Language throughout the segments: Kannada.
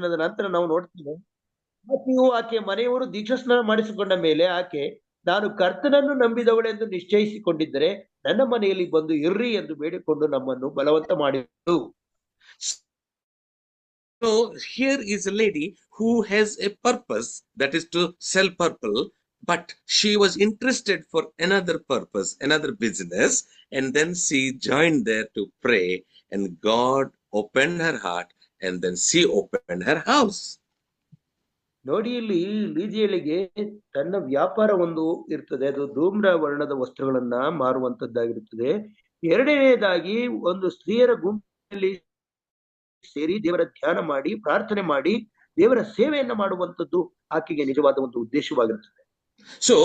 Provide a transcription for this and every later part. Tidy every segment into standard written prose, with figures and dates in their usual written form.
ನಂತರ ನಾವು ನೋಡ್ತೇವೆ, ಆಕೆಯ ಮನೆಯವರು ದೀಕ್ಷಾಸ್ನಾನ ಮಾಡಿಸಿಕೊಂಡ ಮೇಲೆ ಆಕೆ, ನಾನು ಕರ್ತನನ್ನು ನಂಬಿದವಳೆಂದು ನಿಶ್ಚಯಿಸಿಕೊಂಡಿದ್ದರೆ ನನ್ನ ಮನೆಯಲ್ಲಿ ಬಂದು ಇರ್ರಿ ಎಂದು ಬೇಡಿಕೊಂಡು ನಮ್ಮನ್ನು ಬಲವಂತ ಮಾಡಿದರು. So here is a lady who has a purpose, that is to sell purple, but she was interested for another purpose, another business, and then she joined there to pray, and God opened her heart, and then she opened her house. ನೋಡಿ, ಇಲ್ಲಿ ಲೀದಿಯಳಿಗೆ ತನ್ನ ವ್ಯಾಪಾರ ಒಂದು ಇರ್ತದೆ, ಅದು ಧೂಮ್ರ ವರ್ಣದ ವಸ್ತ್ರಗಳನ್ನ ಮಾರುವಂತದ್ದಾಗಿರುತ್ತದೆ. ಎರಡನೇದಾಗಿ ಒಂದು ಸ್ತ್ರೀಯರ ಗುಂಪಿನಲ್ಲಿ ಸೇರಿ ದೇವರ ಧ್ಯಾನ ಮಾಡಿ, ಪ್ರಾರ್ಥನೆ ಮಾಡಿ, ದೇವರ ಸೇವೆಯನ್ನ ಮಾಡುವಂತದ್ದು ಆಕೆಗೆ ನಿಜವಾದ ಒಂದು ಉದ್ದೇಶವಾಗಿರುತ್ತದೆ. So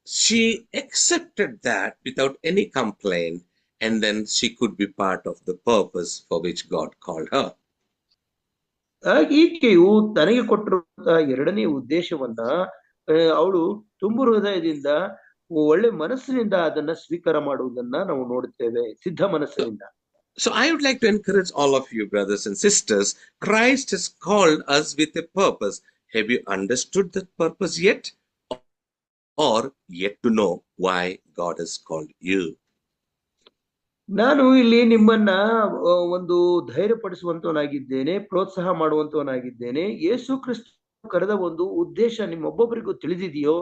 she accepted that without any complaint, and then she could be part of the purpose for which God called her. ಈಕೆಯು ತನಗೆ ಕೊಟ್ಟಿರುವಂತಹ ಎರಡನೇ ಉದ್ದೇಶವನ್ನ ಅವಳು ತುಂಬು ಹೃದಯದಿಂದ, ಒಳ್ಳೆ ಮನಸ್ಸಿನಿಂದ ಅದನ್ನ ಸ್ವೀಕಾರ ಮಾಡುವುದನ್ನ ನಾವು ನೋಡುತ್ತೇವೆ, ಸಿದ್ಧ ಮನಸ್ಸಿನಿಂದ. So I would like to encourage all of you, brothers and sisters. Christ has called us with a purpose. Have you understood that purpose yet? Or yet to know why God has called you? ನಾನು ಇಲ್ಲಿ ನಿಮ್ಮನ್ನ ಒಂದು ಧೈರ್ಯಪಡಿಸುವಂತವನಾಗಿದ್ದೇನೆ, ಪ್ರೋತ್ಸಾಹ ಮಾಡುವಂತವನಾಗಿದ್ದೇನೆ. ಯೇಸು ಕ್ರಿಸ್ತ ಕರೆದ ಒಂದು ಉದ್ದೇಶ ನಿಮ್ಮೊಬ್ಬೊಬ್ಬರಿಗೂ ತಿಳಿದಿದೆಯೋ?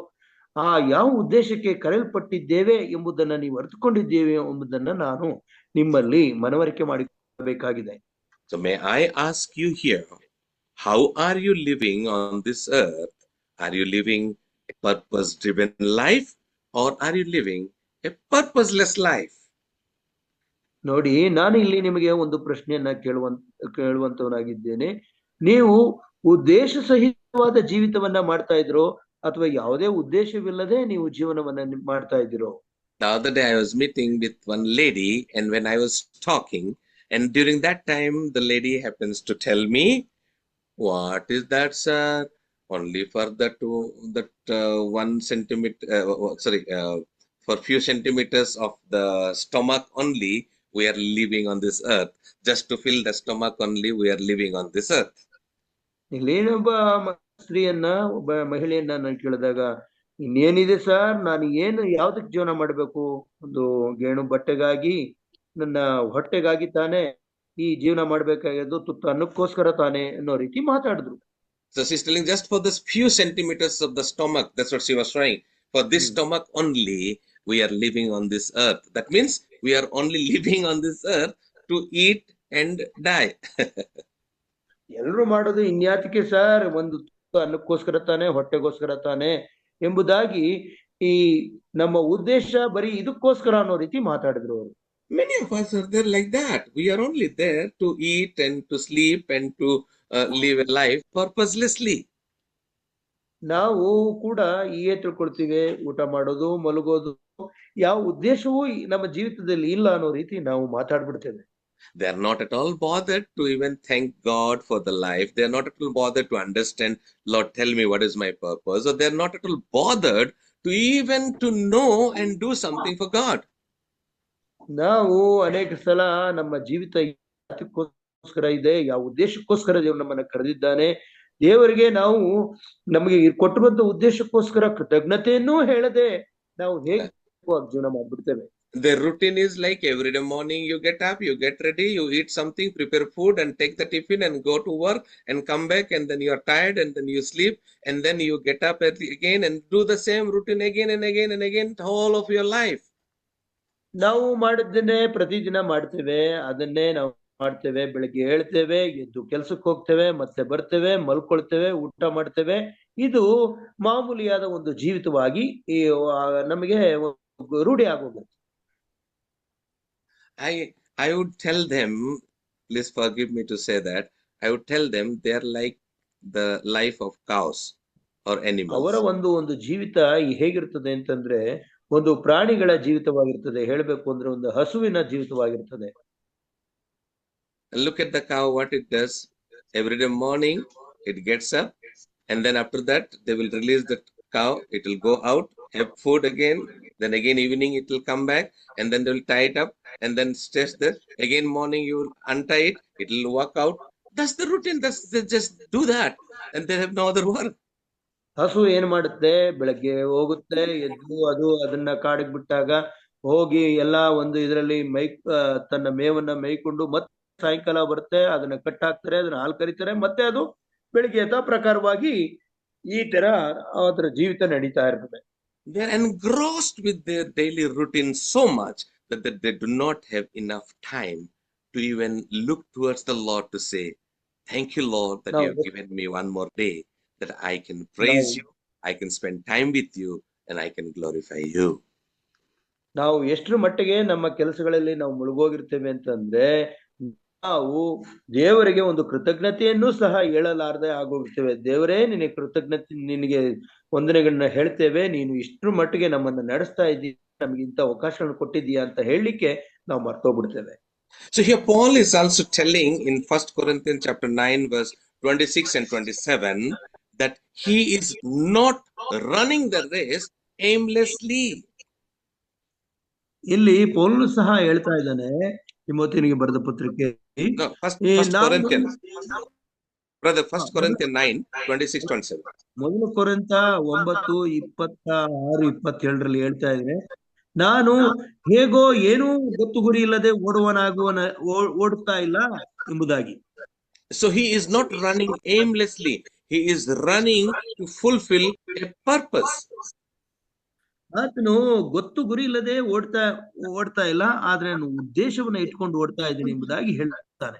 ಯಾವ ಉದ್ದೇಶಕ್ಕೆ ಕರೆಯಲ್ಪಟ್ಟಿದ್ದೇವೆ ಎಂಬುದನ್ನ ನೀವು ಅರ್ಥಕೊಂಡಿದ್ದೇವೆ ಎಂಬುದನ್ನ ನಾನು ನಿಮ್ಮಲ್ಲಿ ಮನವರಿಕೆ ಮಾಡಿಕೊಳ್ಳಬೇಕಾಗಿದೆ. So may I ask you here, how are you living on this earth? Are you living a purpose-driven life, or are you living a purposeless life? ನೋಡಿ, ನಾನು ಇಲ್ಲಿ ನಿಮಗೆ ಒಂದು ಪ್ರಶ್ನೆಯನ್ನ ಕೇಳುವಂತವನಾಗಿದ್ದೇನೆ. ನೀವು ಉದ್ದೇಶ ಸಹಿತವಾದ ಜೀವಿತವನ್ನ ಮಾಡ್ತಾ ಇದ್ರೋ, ಅಥವಾ ಯಾವುದೇ ಉದ್ದೇಶವಿಲ್ಲದೆ ನೀವು ಜೀವನವನ್ನ ಮಾಡ್ತಾ ಇದ್ದೀರೋ? The other day I was meeting with one lady, and when I was talking, and during that time the lady happens to tell me, "What is that, sir? Only for that 1 centimeter, for few centimeters of the stomach only we are living on this earth. Just to fill the stomach only we are living on this earth." ಇಲ್ಲೇನೊಬ್ಬ ಸ್ತ್ರೀಯನ್ನ, ಒಬ್ಬ ಮಹಿಳೆಯನ್ನ ನಾನು ಕೇಳಿದಾಗ, ಇನ್ನೇನಿದೆ ಸರ್, ನಾನು ಏನು ಯಾವ್ದಕ್ ಜೀವನ ಮಾಡ್ಬೇಕು? ಒಂದು ಗೇಣು ಬಟ್ಟೆಗಾಗಿ, ನನ್ನ ಹೊಟ್ಟೆಗಾಗಿ ತಾನೇ ಈ ಜೀವನ ಮಾಡ್ಬೇಕಾಗಿದ್ದು, ತುತ್ತು ಅನ್ನಕ್ಕೋಸ್ಕರ ತಾನೇ ಅನ್ನೋ ರೀತಿ ಮಾತಾಡಿದ್ರು. So she's telling, just for this few centimeters of the stomach, that's what she was trying. For this stomach only we are living on this earth. That means we are only living on this earth to eat and die. ಎಲ್ಲರೂ ಮಾಡೋದು ಇನ್ಯಾತಿಕೆ ಸರ್, ಒಂದು ಅನ್ನಕ್ಕೋಸ್ಕರ ತಾನೆ, ಹೊಟ್ಟೆಗೋಸ್ಕರ ತಾನೆ ಎಂಬುದಾಗಿ ಈ ನಮ್ಮ ಉದ್ದೇಶ ಬರೀ ಇದಕ್ಕೋಸ್ಕರ ಅನ್ನೋ ರೀತಿ ಮಾತಾಡಿದ್ರು ಅವರು. Many of us are there like that. We are only there to eat and to sleep and to live a life purposelessly. ನಾವು ಕೂಡ ಹೀಗೆ ತಿಳ್ಕೊಳ್ತೀವಿ, ಊಟ ಮಾಡೋದು, ಮಲಗೋದು, ಯಾವ ಉದ್ದೇಶವೂ ನಮ್ಮ ಜೀವಿತದಲ್ಲಿ ಇಲ್ಲ ಅನ್ನೋ ರೀತಿ ನಾವು ಮಾತಾಡ್ಬಿಡ್ತೇವೆ. They are not at all bothered to even thank God for the life. They are not at all bothered to understand, Lord, tell me what is my purpose. Or they are not at all bothered to even to know and do something for God. ನಾವು ಅನೇಕ ಸಲ ನಮ್ಮ ಜೀವಿತ ಯಾತಕ್ಕೋಸ್ಕರ ಇದೆ, ಯಾವ ಉದ್ದೇಶಕ್ಕೋಸ್ಕರ ದೇವರು ನಮ್ಮನ್ನ ಕರೆದಿದ್ದಾನೆ, ದೇವರಿಗೆ ನಾವು ನಮಗೆ ಕೊಟ್ಟಿರುವಂತ ಉದ್ದೇಶಕ್ಕೋಸ್ಕರ ಕೃತಜ್ಞತೆಯನ್ನೂ ಹೇಳದೆ ನಾವು ಹೇಗೆ ಜೀವನ ಮಾಡ್ಬಿಡ್ತೇವೆ. Their routine is like every day morning you get up, you get ready, you eat something, prepare food and take the tiffin and go to work and come back, and then you are tired and then you sleep, and then you get up again and do the same routine again and again and again all of your life. ನಾವು ಮಾಡಿದ್ದನ್ನೇ ಪ್ರತಿದಿನ ಮಾಡ್ತೇವೆ, ಅದನ್ನೇ ನಾವು ಮಾಡ್ತೇವೆ. ಬೆಳಿಗ್ಗೆ ಹೇಳ್ತೇವೆ, ಎದ್ದು ಕೆಲ್ಸಕ್ಕೆ ಹೋಗ್ತೇವೆ, ಮತ್ತೆ ಬರ್ತೇವೆ, ಮಲ್ಕೊಳ್ತೇವೆ, ಊಟ ಮಾಡ್ತೇವೆ. ಇದು ಮಾಮೂಲಿಯಾದ ಒಂದು ಜೀವಿತವಾಗಿ ನಮಗೆ ರೂಢಿ ಆಗೋಗುತ್ತೆ. I would tell them, please forgive me to say that, I would tell them they are like the life of cows or animals. ಅವರ ಒಂದು ಜೀವಿತ ಹೇಗಿರ್ತದೆ ಅಂತಂದ್ರೆ, ಒಂದು ಪ್ರಾಣಿಗಳ ಜೀವಿತವಾಗಿರ್ತದೆ. ಹೇಳ್ಬೇಕು ಅಂದ್ರೆ ಒಂದು ಹಸುವಿನ ಜೀವಿತವಾಗಿರ್ತದೆ. Look at the cow, what it does. Every day morning it gets up, and then after that they will release the cow, it will go out, have food again, then again evening it will come back, and then they will tie it up and then stay there. Again morning you will untie it, it will walk out, That's the routine. They just do that, and they have no other work. ಹಸು ಏನ್ ಮಾಡುತ್ತೆ, ಬೆಳಗ್ಗೆ ಹೋಗುತ್ತೆ, ಎದ್ದು ಅದನ್ನ ಕಾಡಿಗೆ ಬಿಟ್ಟಾಗ ಹೋಗಿ ಎಲ್ಲಾ ಒಂದು ಇದರಲ್ಲಿ ತನ್ನ ಮೇವನ್ನ ಮೇಯ್ಕೊಂಡು ಮತ್ತೆ ಸಾಯಂಕಾಲ ಬರುತ್ತೆ, ಅದನ್ನ ಕಟ್ಟಾಕ್ತಾರೆ, ಅದನ್ನ ಹಾಲು ಕರಿತಾರೆ, ಮತ್ತೆ ಅದು ಬೆಳಿಗ್ಗೆ ಯಥಾ ಪ್ರಕಾರವಾಗಿ ಈ ತರ ಅದರ ಜೀವಿತ ನಡೀತಾ ಇರ್ತದೆ. They are engrossed with their daily routine so much that they do not have enough time to even look towards the Lord to say, thank you, Lord, that you have given me one more day, that I can praise you, I can spend time with you, and I can glorify you. ನಾವು ಎಷ್ಟರ ಮಟ್ಟಿಗೆ ನಮ್ಮ ಕೆಲಸಗಳಲ್ಲಿ ನಾವು ಮುಳುಗೋಗಿರ್ತೇವೆ ಅಂತಂದ್ರೆ, ನಾವು ದೇವರಿಗೆ ಒಂದು ಕೃತಜ್ಞತೆಯನ್ನು ಸಹ ಹೇಳಲಾರದೆ ಆಗೋಗ್ತೇವೆ. ದೇವರೇ, ನಿನಗೆ ಕೃತಜ್ಞತೆ, ನಿನಗೆ ವಂದನೆಗಳನ್ನ ಹೇಳ್ತೇವೆ, ನೀನು ಇಷ್ಟರ ಮಟ್ಟಿಗೆ ನಮ್ಮನ್ನ ನಡೆಸ್ತಾ ಇದ್ದೀಯ, ನಮ್ಗೆ ಇಂಥ ಅವಕಾಶಗಳನ್ನು ಕೊಟ್ಟಿದ್ದೀಯಾ ಅಂತ ಹೇಳಲಿಕ್ಕೆ ನಾವು ಮರ್ತೋಗ್ಬಿಡ್ತೇವೆ. So here Paul is also telling in 1 Corinthians chapter 9 verse 26 and 27 that he is not running the race aimlessly. ಇಲ್ಲಿ ಪೌಲನು ಸಹ ಹೇಳ್ತಾ ಇದ್ದಾನೆ ತಿಮೋಥಿಯನಿಗೆ ಬರೆದ ಪತ್ರಿಕೆ, First Corinthians 9 26-27. ಮೊದಲ ಕೊರಿಂಥ 9:26-27 ಹೇಳ್ತಾ ಇದ್ರೆ, ನಾನು ಹೇಗೋ ಏನೂ ಗೊತ್ತು ಗುರಿ ಇಲ್ಲದೆ ಓಡುತ್ತಾ ಇಲ್ಲ ಎಂಬುದಾಗಿ. So he is not running aimlessly, he is running to fulfill a purpose. ಆತನು ಗೊತ್ತು ಗುರಿ ಇಲ್ಲದೆ ಓಡ್ತಾ ಇಲ್ಲ, ಆದ್ರೆ ನಾನು ಉದ್ದೇಶವನ್ನ ಇಟ್ಕೊಂಡು ಓಡ್ತಾ ಇದ್ದೀನಿ ಎಂಬುದಾಗಿ ಹೇಳ್ತಾನೆ.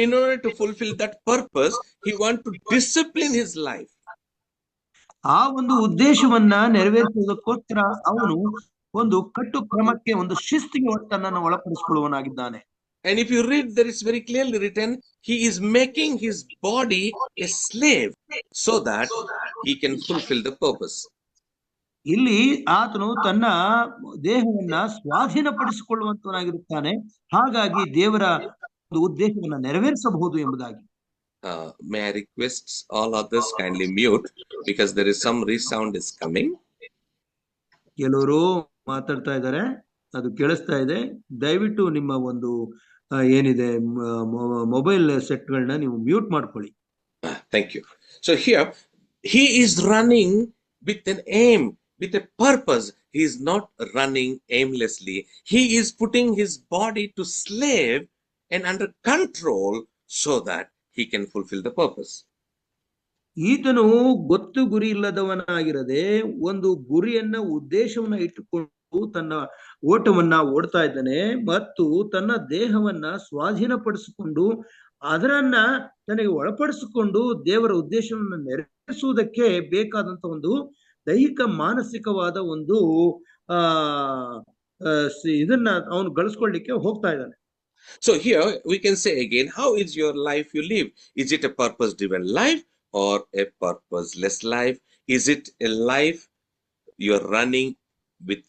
In order to fulfill that purpose, he wants to discipline his life. ಆ ಒಂದು ಉದ್ದೇಶವನ್ನ ನೆರವೇರಿಸುವುದಕ್ಕೋಸ್ಕರ ಅವನು ಒಂದು ಕಟ್ಟು ಕ್ರಮಕ್ಕೆ, ಒಂದು ಶಿಸ್ತಿಗೆ ತನ್ನನ್ನು ಒಳಪಡಿಸಿಕೊಳ್ಳುವನಾಗಿದ್ದಾನೆ. And if you read, there is very clearly written, he is making his body a slave so that he can fulfill the purpose. ಇಲ್ಲಿ ಆತನು ತನ್ನ ದೇಹವನ್ನ ಸ್ವಾಧೀನಪಡಿಸಿಕೊಳ್ಳುವಂತನಾಗಿರುತ್ತಾನೆ, ಹಾಗಾಗಿ ದೇವರ ಒಂದು ಉದ್ದೇಶವನ್ನ ನೆರವೇರಿಸಬಹುದು ಎಂಬುದಾಗಿ. May I request all others kindly mute because there is some resound is coming. ಕೆಲವರು ಮಾತಾಡ್ತಾ ಇದ್ದಾರೆ, ಅದು ಕೇಳಿಸ್ತಾ ಇದೆ. ದಯವಿಟ್ಟು ನಿಮ್ಮ ಒಂದು ಏನಿದೆ ಮೊಬೈಲ್ ಸೆಟ್ಗಳನ್ನ ನೀವು ಮ್ಯೂಟ್ ಮಾಡ್ಕೊಳ್ಳಿ. Thank you. So here he is running with an aim, with a purpose. He is not running aimlessly. He is putting his body to slave and under control so that he can fulfill the purpose. ಈತನು ಗೊತ್ತು ಗುರಿ ಇಲ್ಲದವನಾಗಿರದೆ ಒಂದು ಗುರಿಯನ್ನ, ಉದ್ದೇಶವನ್ನ ಇಟ್ಟುಕೊಂಡು ತನ್ನ ಓಟವನ್ನ ಓಡ್ತಾ ಇದ್ದಾನೆ ಮತ್ತು ತನ್ನ ದೇಹವನ್ನ ಸ್ವಾಧೀನಪಡಿಸಿಕೊಂಡು ಅದರನ್ನ ತನಗೆ ಒಳಪಡಿಸಿಕೊಂಡು ದೇವರ ಉದ್ದೇಶವನ್ನು ನೆರವೇರಿಸುವುದಕ್ಕೆ ಬೇಕಾದಂತ ಒಂದು ದೈಹಿಕ ಮಾನಸಿಕವಾದ ಒಂದು ಇದನ್ನ ಅವನು ಗಳಿಸ್ಕೊಳ್ಳಿಕ್ಕೆ ಹೋಗ್ತಾ ಇದ್ದಾನೆ. So here we can say again, how is your life you live? Is it a purpose driven life or a purposeless life? Is it a life you're running with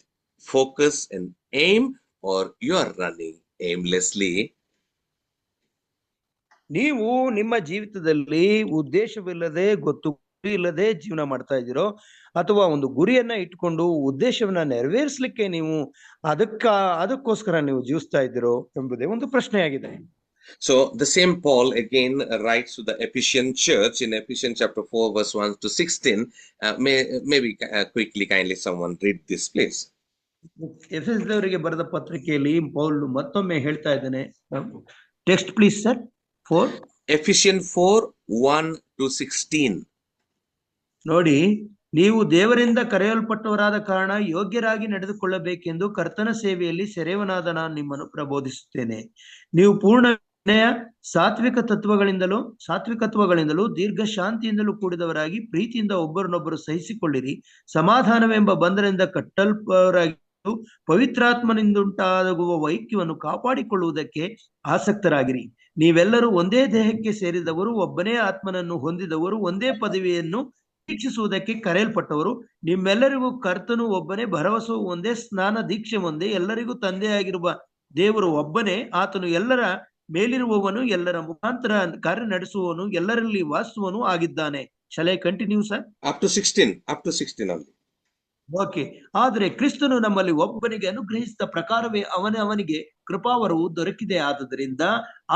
focus and aim, or you are running aimlessly? ನೀವು ನಿಮ್ಮ ಜೀವಿತದಲ್ಲಿ ಉದ್ದೇಶವಿಲ್ಲದೆ, ಗೊತ್ತು ಗುರಿ ಇಲ್ಲದೆ ಜೀವನ ಮಾಡ್ತಾ ಇದ್ದೀರೋ, ಅಥವಾ ಒಂದು ಗುರಿಯನ್ನ ಇಟ್ಕೊಂಡು ಉದ್ದೇಶವನ್ನ ನೆರವೇರಿಸಲಿಕ್ಕೆ ನೀವು ಅದಕ್ಕೋಸ್ಕರ ನೀವು ಜೀವಿಸ್ತಾ ಇದ್ದೀರೋ ಎಂಬುದೇ ಒಂದು ಪ್ರಶ್ನೆಯಾಗಿದೆ. So the same Paul again writes to the Ephesian church in Ephesians chapter 4 verse 1 to 16. Maybe quickly, kindly someone read this please. ಎಫೆಸದವರಿಗೆ ಬರೆದ ಪತ್ರಿಕೆಯಲ್ಲಿ ಪೌಲ್ ಮತ್ತೊಮ್ಮೆ ಹೇಳ್ತಾ ಇದ್ದಾನೆ. Text please sir. Ephesians 4:1 to 16. ನೋಡಿ, ನೀವು ದೇವರಿಂದ ಕರೆಯಲ್ಪಟ್ಟವರಾದ ಕಾರಣ ಯೋಗ್ಯರಾಗಿ ನಡೆದುಕೊಳ್ಳಬೇಕೆಂದು ಕರ್ತನ ಸೇವೆಯಲ್ಲಿ ಸೆರೆಯವನಾದ ನಾನು ನಿಮ್ಮನ್ನು ಪ್ರಬೋಧಿಸುತ್ತೇನೆ. ನೀವು ಪೂರ್ಣ ವಿನಯ, ಸಾತ್ವಿಕತ್ವಗಳಿಂದಲೂ ದೀರ್ಘ ಶಾಂತಿಯಿಂದಲೂ ಕೂಡಿದವರಾಗಿ ಪ್ರೀತಿಯಿಂದ ಒಬ್ಬರನ್ನೊಬ್ಬರು ಸಹಿಸಿಕೊಳ್ಳಿರಿ. ಸಮಾಧಾನವೆಂಬ ಬಂಧನದಿಂದ ಕಟ್ಟಲ್ಪವರಾಗಿದ್ದು ಪವಿತ್ರಾತ್ಮನಿಂದುಂಟಾಗುವ ಐಕ್ಯವನ್ನು ಕಾಪಾಡಿಕೊಳ್ಳುವುದಕ್ಕೆ ಆಸಕ್ತರಾಗಿರಿ. ನೀವೆಲ್ಲರೂ ಒಂದೇ ದೇಹಕ್ಕೆ ಸೇರಿದವರು, ಒಬ್ಬನೇ ಆತ್ಮನನ್ನು ಹೊಂದಿದವರು, ಒಂದೇ ಪದವಿಯನ್ನು ದೀಕ್ಷಿಸುವುದಕ್ಕೆ ಕರೆಯಲ್ಪಟ್ಟವರು. ನಿಮ್ಮೆಲ್ಲರಿಗೂ ಕರ್ತನು ಒಬ್ಬನೇ, ಭರವಸೆ ಒಂದೇ, ಸ್ನಾನ ದೀಕ್ಷೆ ಒಂದೇ, ಎಲ್ಲರಿಗೂ ತಂದೆಯಾಗಿರುವ ದೇವರು ಒಬ್ಬನೇ. ಆತನು ಎಲ್ಲರ ಮೇಲಿರುವವನು, ಎಲ್ಲರ ಮುಖಾಂತರ ಕಾರ್ಯ ನಡೆಸುವವನು, ಎಲ್ಲರಲ್ಲಿ ವಾಸಿಸುವನು ಆಗಿದ್ದಾನೆ. Shall I continue, sir? Up to 16 only. Okay. ಆದ್ರೆ ಕ್ರಿಸ್ತನು ನಮ್ಮಲ್ಲಿ ಒಬ್ಬನಿಗೆ ಅನುಗ್ರಹಿಸಿದ ಪ್ರಕಾರವೇ ಅವನಿಗೆ ಕೃಪಾವರವು ದೊರಕಿದೆ. ಆದುದರಿಂದ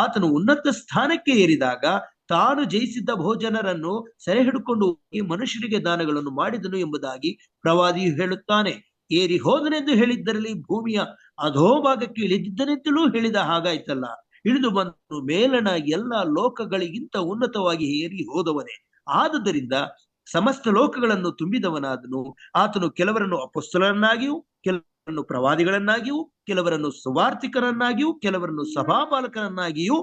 ಆತನು ಉನ್ನತ ಸ್ಥಾನಕ್ಕೆ ಏರಿದಾಗ ತಾನು ಜಯಿಸಿದ್ದ ಬಹುಜನರನ್ನು ಸೆರೆ ಹಿಡ್ಕೊಂಡು ಹೋಗಿ ಮನುಷ್ಯರಿಗೆ ದಾನಗಳನ್ನು ಮಾಡಿದನು ಎಂಬುದಾಗಿ ಪ್ರವಾದಿಯು ಹೇಳುತ್ತಾನೆ. ಏರಿ ಹೋದನೆಂದು ಹೇಳಿದ್ದರಲ್ಲಿ ಭೂಮಿಯ ಅಧೋಭಾಗಕ್ಕೆ ಇಳಿದಿದ್ದನೆಂತಲೂ ಹೇಳಿದ ಹಾಗಾಯ್ತಲ್ಲ. ಇಳಿದು ಬಂದು ಮೇಲಣ ಎಲ್ಲ ಲೋಕಗಳಿಗಿಂತ ಉನ್ನತವಾಗಿ ಏರಿ ಹೋದವನೇ. ಆದುದರಿಂದ ಸಮಸ್ತ ಲೋಕಗಳನ್ನು ತುಂಬಿದವನಾದನು. ಆತನು ಕೆಲವರನ್ನು ಅಪೊಸ್ತಲರನ್ನಾಗಿಯೂ, ಕೆಲವರನ್ನು ಪ್ರವಾದಿಗಳನ್ನಾಗಿಯೂ, ಕೆಲವರನ್ನು ಸುವಾರ್ತಿಕರನ್ನಾಗಿಯೂ, ಕೆಲವರನ್ನು ಸಭಾಪಾಲಕರನ್ನಾಗಿಯೂ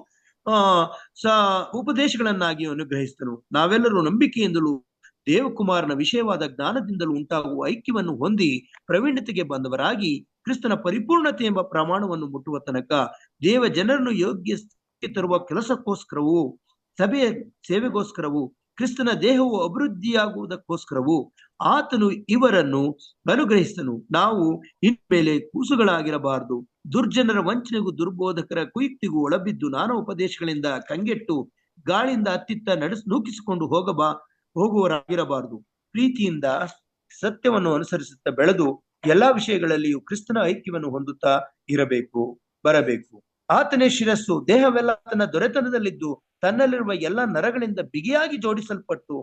ಉಪದೇಶಗಳನ್ನಾಗಿಯೂ ಅನುಗ್ರಹಿಸಿದನು. ನಾವೆಲ್ಲರೂ ನಂಬಿಕೆಯಿಂದಲೂ ದೇವಕುಮಾರನ ವಿಷಯವಾದ ಜ್ಞಾನದಿಂದಲೂ ಉಂಟಾಗುವ ಐಕ್ಯವನ್ನು ಹೊಂದಿ ಪ್ರವೀಣತೆಗೆ ಬಂದವರಾಗಿ ಕ್ರಿಸ್ತನ ಪರಿಪೂರ್ಣತೆ ಎಂಬ ಪ್ರಮಾಣವನ್ನು ಮುಟ್ಟುವ ತನಕ ದೇವ ಜನರನ್ನು ಯೋಗ್ಯ ಸ್ಥಿತಿಗೆ ತರುವ ಕೆಲಸಕ್ಕೋಸ್ಕರವೂ, ಸಭೆಯ ಸೇವೆಗೋಸ್ಕರವೂ, ಕ್ರಿಸ್ತನ ದೇಹವು ಅಭಿವೃದ್ಧಿಯಾಗುವುದಕ್ಕೋಸ್ಕರವೂ ಆತನು ಇವರನ್ನು ಅನುಗ್ರಹಿಸಿದನು. ನಾವು ಇನ್ಮೇಲೆ ಕೂಸುಗಳಾಗಿರಬಾರದು, ದುರ್ಜನರ ವಂಚನೆಗೂ ದುರ್ಬೋಧಕರ ಕುಯುಕ್ತಿಗೂ ಒಳಬಿದ್ದು ನಾನಾ ಉಪದೇಶಗಳಿಂದ ಕಂಗೆಟ್ಟು ಗಾಳಿಯಿಂದ ಅತ್ತಿತ್ತ ನೂಕಿಸಿಕೊಂಡು ಹೋಗುವವರಾಗಿರಬಾರದು. ಪ್ರೀತಿಯಿಂದ ಸತ್ಯವನ್ನು ಅನುಸರಿಸುತ್ತಾ ಬೆಳೆದು ಎಲ್ಲಾ ವಿಷಯಗಳಲ್ಲಿಯೂ ಕ್ರಿಸ್ತನ ಐಕ್ಯವನ್ನು ಹೊಂದುತ್ತಾ ಬರಬೇಕು. ಆತನೇ ಶಿರಸ್ಸು. ದೇಹವೆಲ್ಲ ಆತನ ದೊರೆತನದಲ್ಲಿದ್ದು ತನ್ನಲ್ಲಿರುವ ಎಲ್ಲ ನರಗಳಿಂದ ಬಿಗಿಯಾಗಿ ಜೋಡಿಸಲ್ಪಟ್ಟು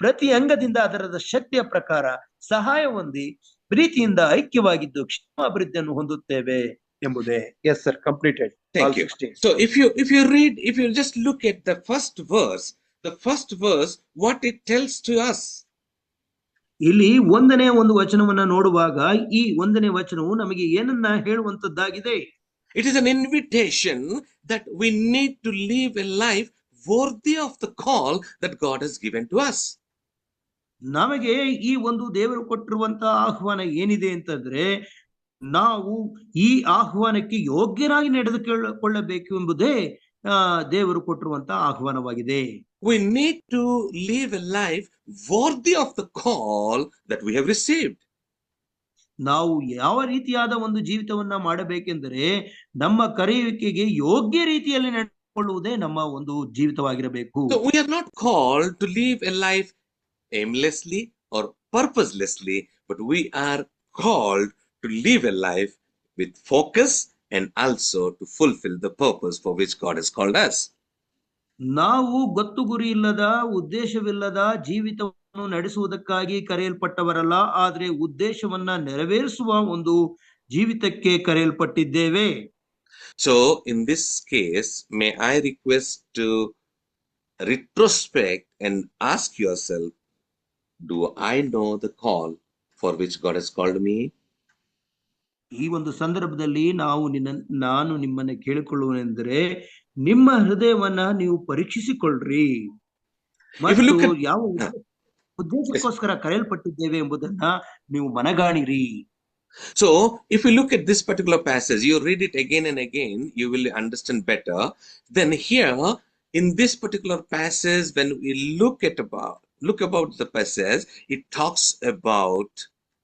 ಪ್ರತಿ ಅಂಗದಿಂದ ಅದರ ಶಕ್ತಿಯ ಪ್ರಕಾರ ಸಹಾಯ ಹೊಂದಿ ಪ್ರೀತಿಯಿಂದ ಐಕ್ಯವಾಗಿದ್ದು ಕ್ಷೇಮಾಭಿವೃದ್ಧಿಯನ್ನು ಹೊಂದುತ್ತೇವೆ ಎಂಬುದೇ. Yes sir, completed. Thank you. So if you just look at the first verse, what it tells to us. ಇಲ್ಲಿ ಒಂದನೇ ಒಂದು ವಚನವನ್ನ ನೋಡುವಾಗ ಈ ಒಂದನೇ ವಚನವು ನಮಗೆ ಏನನ್ನ ಹೇಳುವಂತದ್ದಾಗಿದೆ? It is an invitation that we need to live a life worthy of the call that God has given to us. ನಮಗೆ ಈ ಒಂದು ದೇವರು ಕೊಟ್ಟಿರುವಂತಹ ಆಹ್ವಾನ ಏನಿದೆ ಅಂತಂದ್ರೆ, ನಾವು ಈ ಆಹ್ವಾನಕ್ಕೆ ಯೋಗ್ಯರಾಗಿ ನಡೆದುಕೊಳ್ಳಬೇಕು ಎಂಬುದೇ ದೇವರು ಕೊಟ್ಟಿರುವಂತಹ ಆಹ್ವಾನವಾಗಿದೆ. We need to live a life worthy of the call that we have received. ನಾವು ಯಾವ ರೀತಿಯಾದ ಒಂದು ಜೀವಿತವನ್ನ ಮಾಡಬೇಕೆಂದರೆ ನಮ್ಮ ಕರೆಯುವಿಕೆಗೆ ಯೋಗ್ಯ ರೀತಿಯಲ್ಲಿ ನಡೆದುಕೊಳ್ಳುವುದೇ ನಮ್ಮ ಒಂದು ಜೀವಿತವಾಗಿರಬೇಕು. So we are not called to live a life aimlessly or purposelessly, but we are called to live a life with focus and also to fulfill the purpose for which God has called us. ನಾವು ಗೊತ್ತು ಗುರಿ ಇಲ್ಲದ, ಉದ್ದೇಶವಿಲ್ಲದ ಜೀವಿತವನ್ನು ನಡೆಸುವುದಕ್ಕಾಗಿ ಕರೆಯಲ್ಪಟ್ಟವರಲ್ಲ, ಆದ್ರೆ ಉದ್ದೇಶವನ್ನ ನೆರವೇರಿಸುವ ಒಂದು ಜೀವಿತಕ್ಕೆ ಕರೆಯಲ್ಪಟ್ಟಿದ್ದೇವೆ. So in this case, may I request to retrospect and ask yourself, do I know the call for which God has called me? ಈ ಒಂದು ಸಂದರ್ಭದಲ್ಲಿ ನಾನು ನಿಮ್ಮನ್ನ ಕೇಳಿಕೊಳ್ಳುವುದೆಂದರೆ, ನಿಮ್ಮ ಹೃದಯವನ್ನ ನೀವು ಪರೀಕ್ಷಿಸಿಕೊಳ್ಳ್ರಿ ಮತ್ತು ಯಾವ ಉದ್ದೇಶಕ್ಕೋಸ್ಕರ ಕರೆಯಲ್ಪಟ್ಟಿದ್ದೇವೆ ಎಂಬುದನ್ನ ನೀವು ಮನಗಾಣಿರಿ. So if you look at this particular passage, you read it again and again, you will understand better. Then here in this particular passage, when we look about the passage, it talks about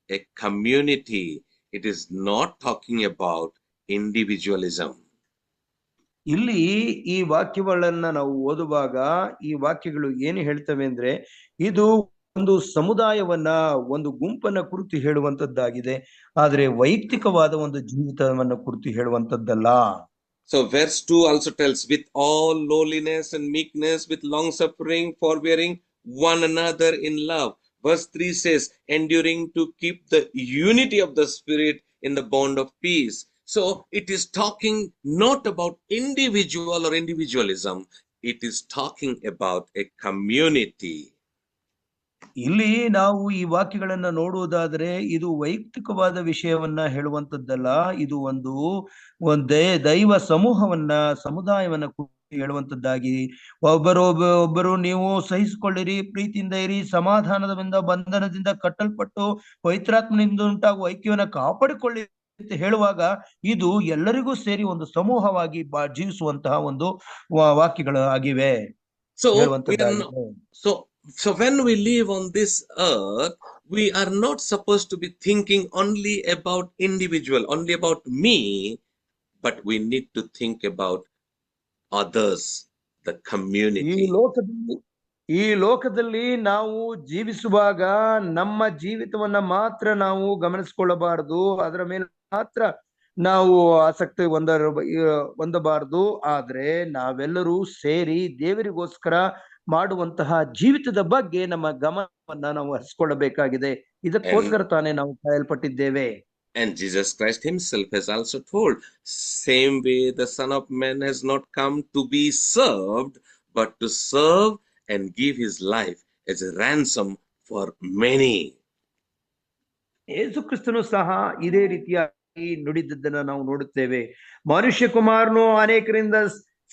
a community. It is not talking about individualism. ಇಲ್ಲಿ ಈ ವಾಕ್ಯಗಳನ್ನ ನಾವು ಓದುವಾಗ ಈ ವಾಕ್ಯಗಳು ಏನು ಹೇಳ್ತವೆ ಅಂದ್ರೆ, ಇದು ಒಂದು ಸಮುದಾಯವನ್ನ, ಒಂದು ಗುಂಪನ್ನ ಕುರಿತು ಹೇಳುವಂತದ್ದಾಗಿದೆ, ಆದ್ರೆ ವೈಯಕ್ತಿಕವಾದ ಒಂದು ಜೀವಿತವನ್ನ ಕುರಿತು ಹೇಳುವಂತದ್ದಲ್ಲ. So verse 2 also tells, with all lowliness and meekness, with long suffering, forbearing one another in love. Verse 3 says, enduring to keep the unity of the Spirit in the bond of peace. So it is talking not about individual or individualism. It is talking about a community. ಇಲ್ಲಿ ನಾವು ಈ ವಾಕ್ಯಗಳನ್ನ ನೋಡುವುದಾದ್ರೆ ಇದು ವೈಯಕ್ತಿಕವಾದ ವಿಷಯವನ್ನ ಹೇಳುವಂತದ್ದಲ್ಲ, ಇದು ಒಂದೇ ದೈವ ಸಮುದಾಯವನ್ನ ಹೇಳುವಂತದ್ದಾಗಿ, ಒಬ್ಬರು ನೀವು ಸಹಿಸಿಕೊಳ್ಳಿರಿ, ಪ್ರೀತಿಯಿಂದ ಇರಿ, ಸಮಾಧಾನದಿಂದ ಬಂಧನದಿಂದ ಕಟ್ಟಲ್ಪಟ್ಟು ಪವಿತ್ರಾತ್ಮನಿಂದ ಉಂಟಾಗುವ ಐಕ್ಯವನ್ನ ಕಾಪಾಡಿಕೊಳ್ಳಿ ಅಂತ ಹೇಳುವಾಗ ಇದು ಎಲ್ಲರಿಗೂ ಸೇರಿ ಒಂದು ಸಮೂಹವಾಗಿ ಜೀವಿಸುವಂತಹ ಒಂದು ವಾಕ್ಯಗಳು ಆಗಿವೆ. So when we live on this earth, we are not supposed to be thinking only about individual, only about me, but we need to think about others, the community. ಈ ಲೋಕದಲ್ಲಿ ನಾವು ಜೀವಿಸುವಾಗ ನಮ್ಮ ಜೀವಿತವನ್ನ ಮಾತ್ರ ನಾವು ಗಮನಿಸಿಕೊಳ್ಳಬಾರದು, ಅದರ ಮೇಲೆ ಮಾತ್ರ ನಾವು ಆಸಕ್ತಿ ಹೊಂದಬಾರದು. ಆದ್ರೆ ನಾವೆಲ್ಲರೂ ಸೇರಿ ದೇವರಿಗೋಸ್ಕರ ಮಾಡುವಂತಹ ಜೀವಿತದ ಬಗ್ಗೆ ನಮ್ಮ ಗಮನವನ್ನ ನಾವು ಹರಿಸಿಕೊಳ್ಳಬೇಕಾಗಿದೆ. ಇದಕ್ಕೋಸ್ಕರ ತಾನೇ ನಾವು ಕಾಯಲ್ಪಟ್ಟಿದ್ದೇವೆ. And Jesus Christ himself has also told, same way the Son of Man has not come to be served, but to serve and give his life as a ransom for many. ಯೇಸು ಕ್ರಿಸ್ತನು ಸಹ ಇದೇ ರೀತಿಯಾಗಿ ನುಡಿದದ್ದನ್ನ ನಾವು ನೋಡುತ್ತೇವೆ. ಮನುಷ್ಯ ಕುಮಾರನು ಅನೇಕರಿಂದ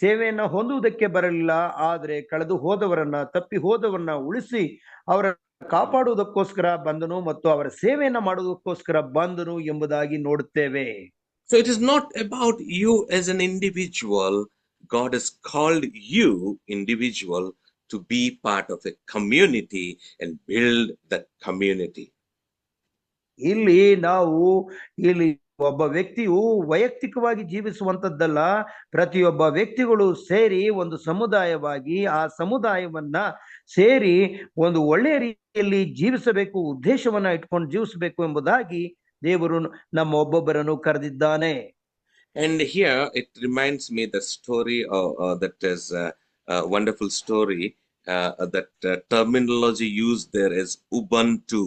ಸೇವೆಯನ್ನ ಹೊಂದುವುದಕ್ಕೆ ಬರಲಿಲ್ಲ, ಆದ್ರೆ ಕಳೆದು ಹೋದವರನ್ನ, ತಪ್ಪಿ ಹೋದವರನ್ನ ಉಳಿಸಿ ಅವರ ಕಾಪಾಡುವುದಕ್ಕೋಸ್ಕರ ಬಂದನು ಮತ್ತು ಅವರ ಸೇವೆಯನ್ನ ಮಾಡುವುದಕ್ಕೋಸ್ಕರ ಬಂದನು ಎಂಬುದಾಗಿ ನೋಡುತ್ತೇವೆ. So it is not about you as an individual. God has called you individual to be part of a community and build that community. ಇಲ್ಲಿ ಒಬ್ಬ ವ್ಯಕ್ತಿಯು ವೈಯಕ್ತಿಕವಾಗಿ ಜೀವಿಸುವಂತದ್ದಲ್ಲ, ಪ್ರತಿಯೊಬ್ಬ ವ್ಯಕ್ತಿಗಳು ಸೇರಿ ಒಂದು ಸಮುದಾಯವಾಗಿ ಆ ಸಮುದಾಯವನ್ನ ಸೇರಿ ಒಂದು ಒಳ್ಳೆಯ ರೀತಿಯಲ್ಲಿ ಜೀವಿಸಬೇಕು, ಉದ್ದೇಶವನ್ನ ಇಟ್ಕೊಂಡು ಜೀವಿಸಬೇಕು ಎಂಬುದಾಗಿ ದೇವರು ನಮ್ಮ ಒಬ್ಬೊಬ್ಬರನ್ನು ಕರೆದಿದ್ದಾನೆ. And here it reminds me the story that is a wonderful story, that terminology used there is Ubuntu.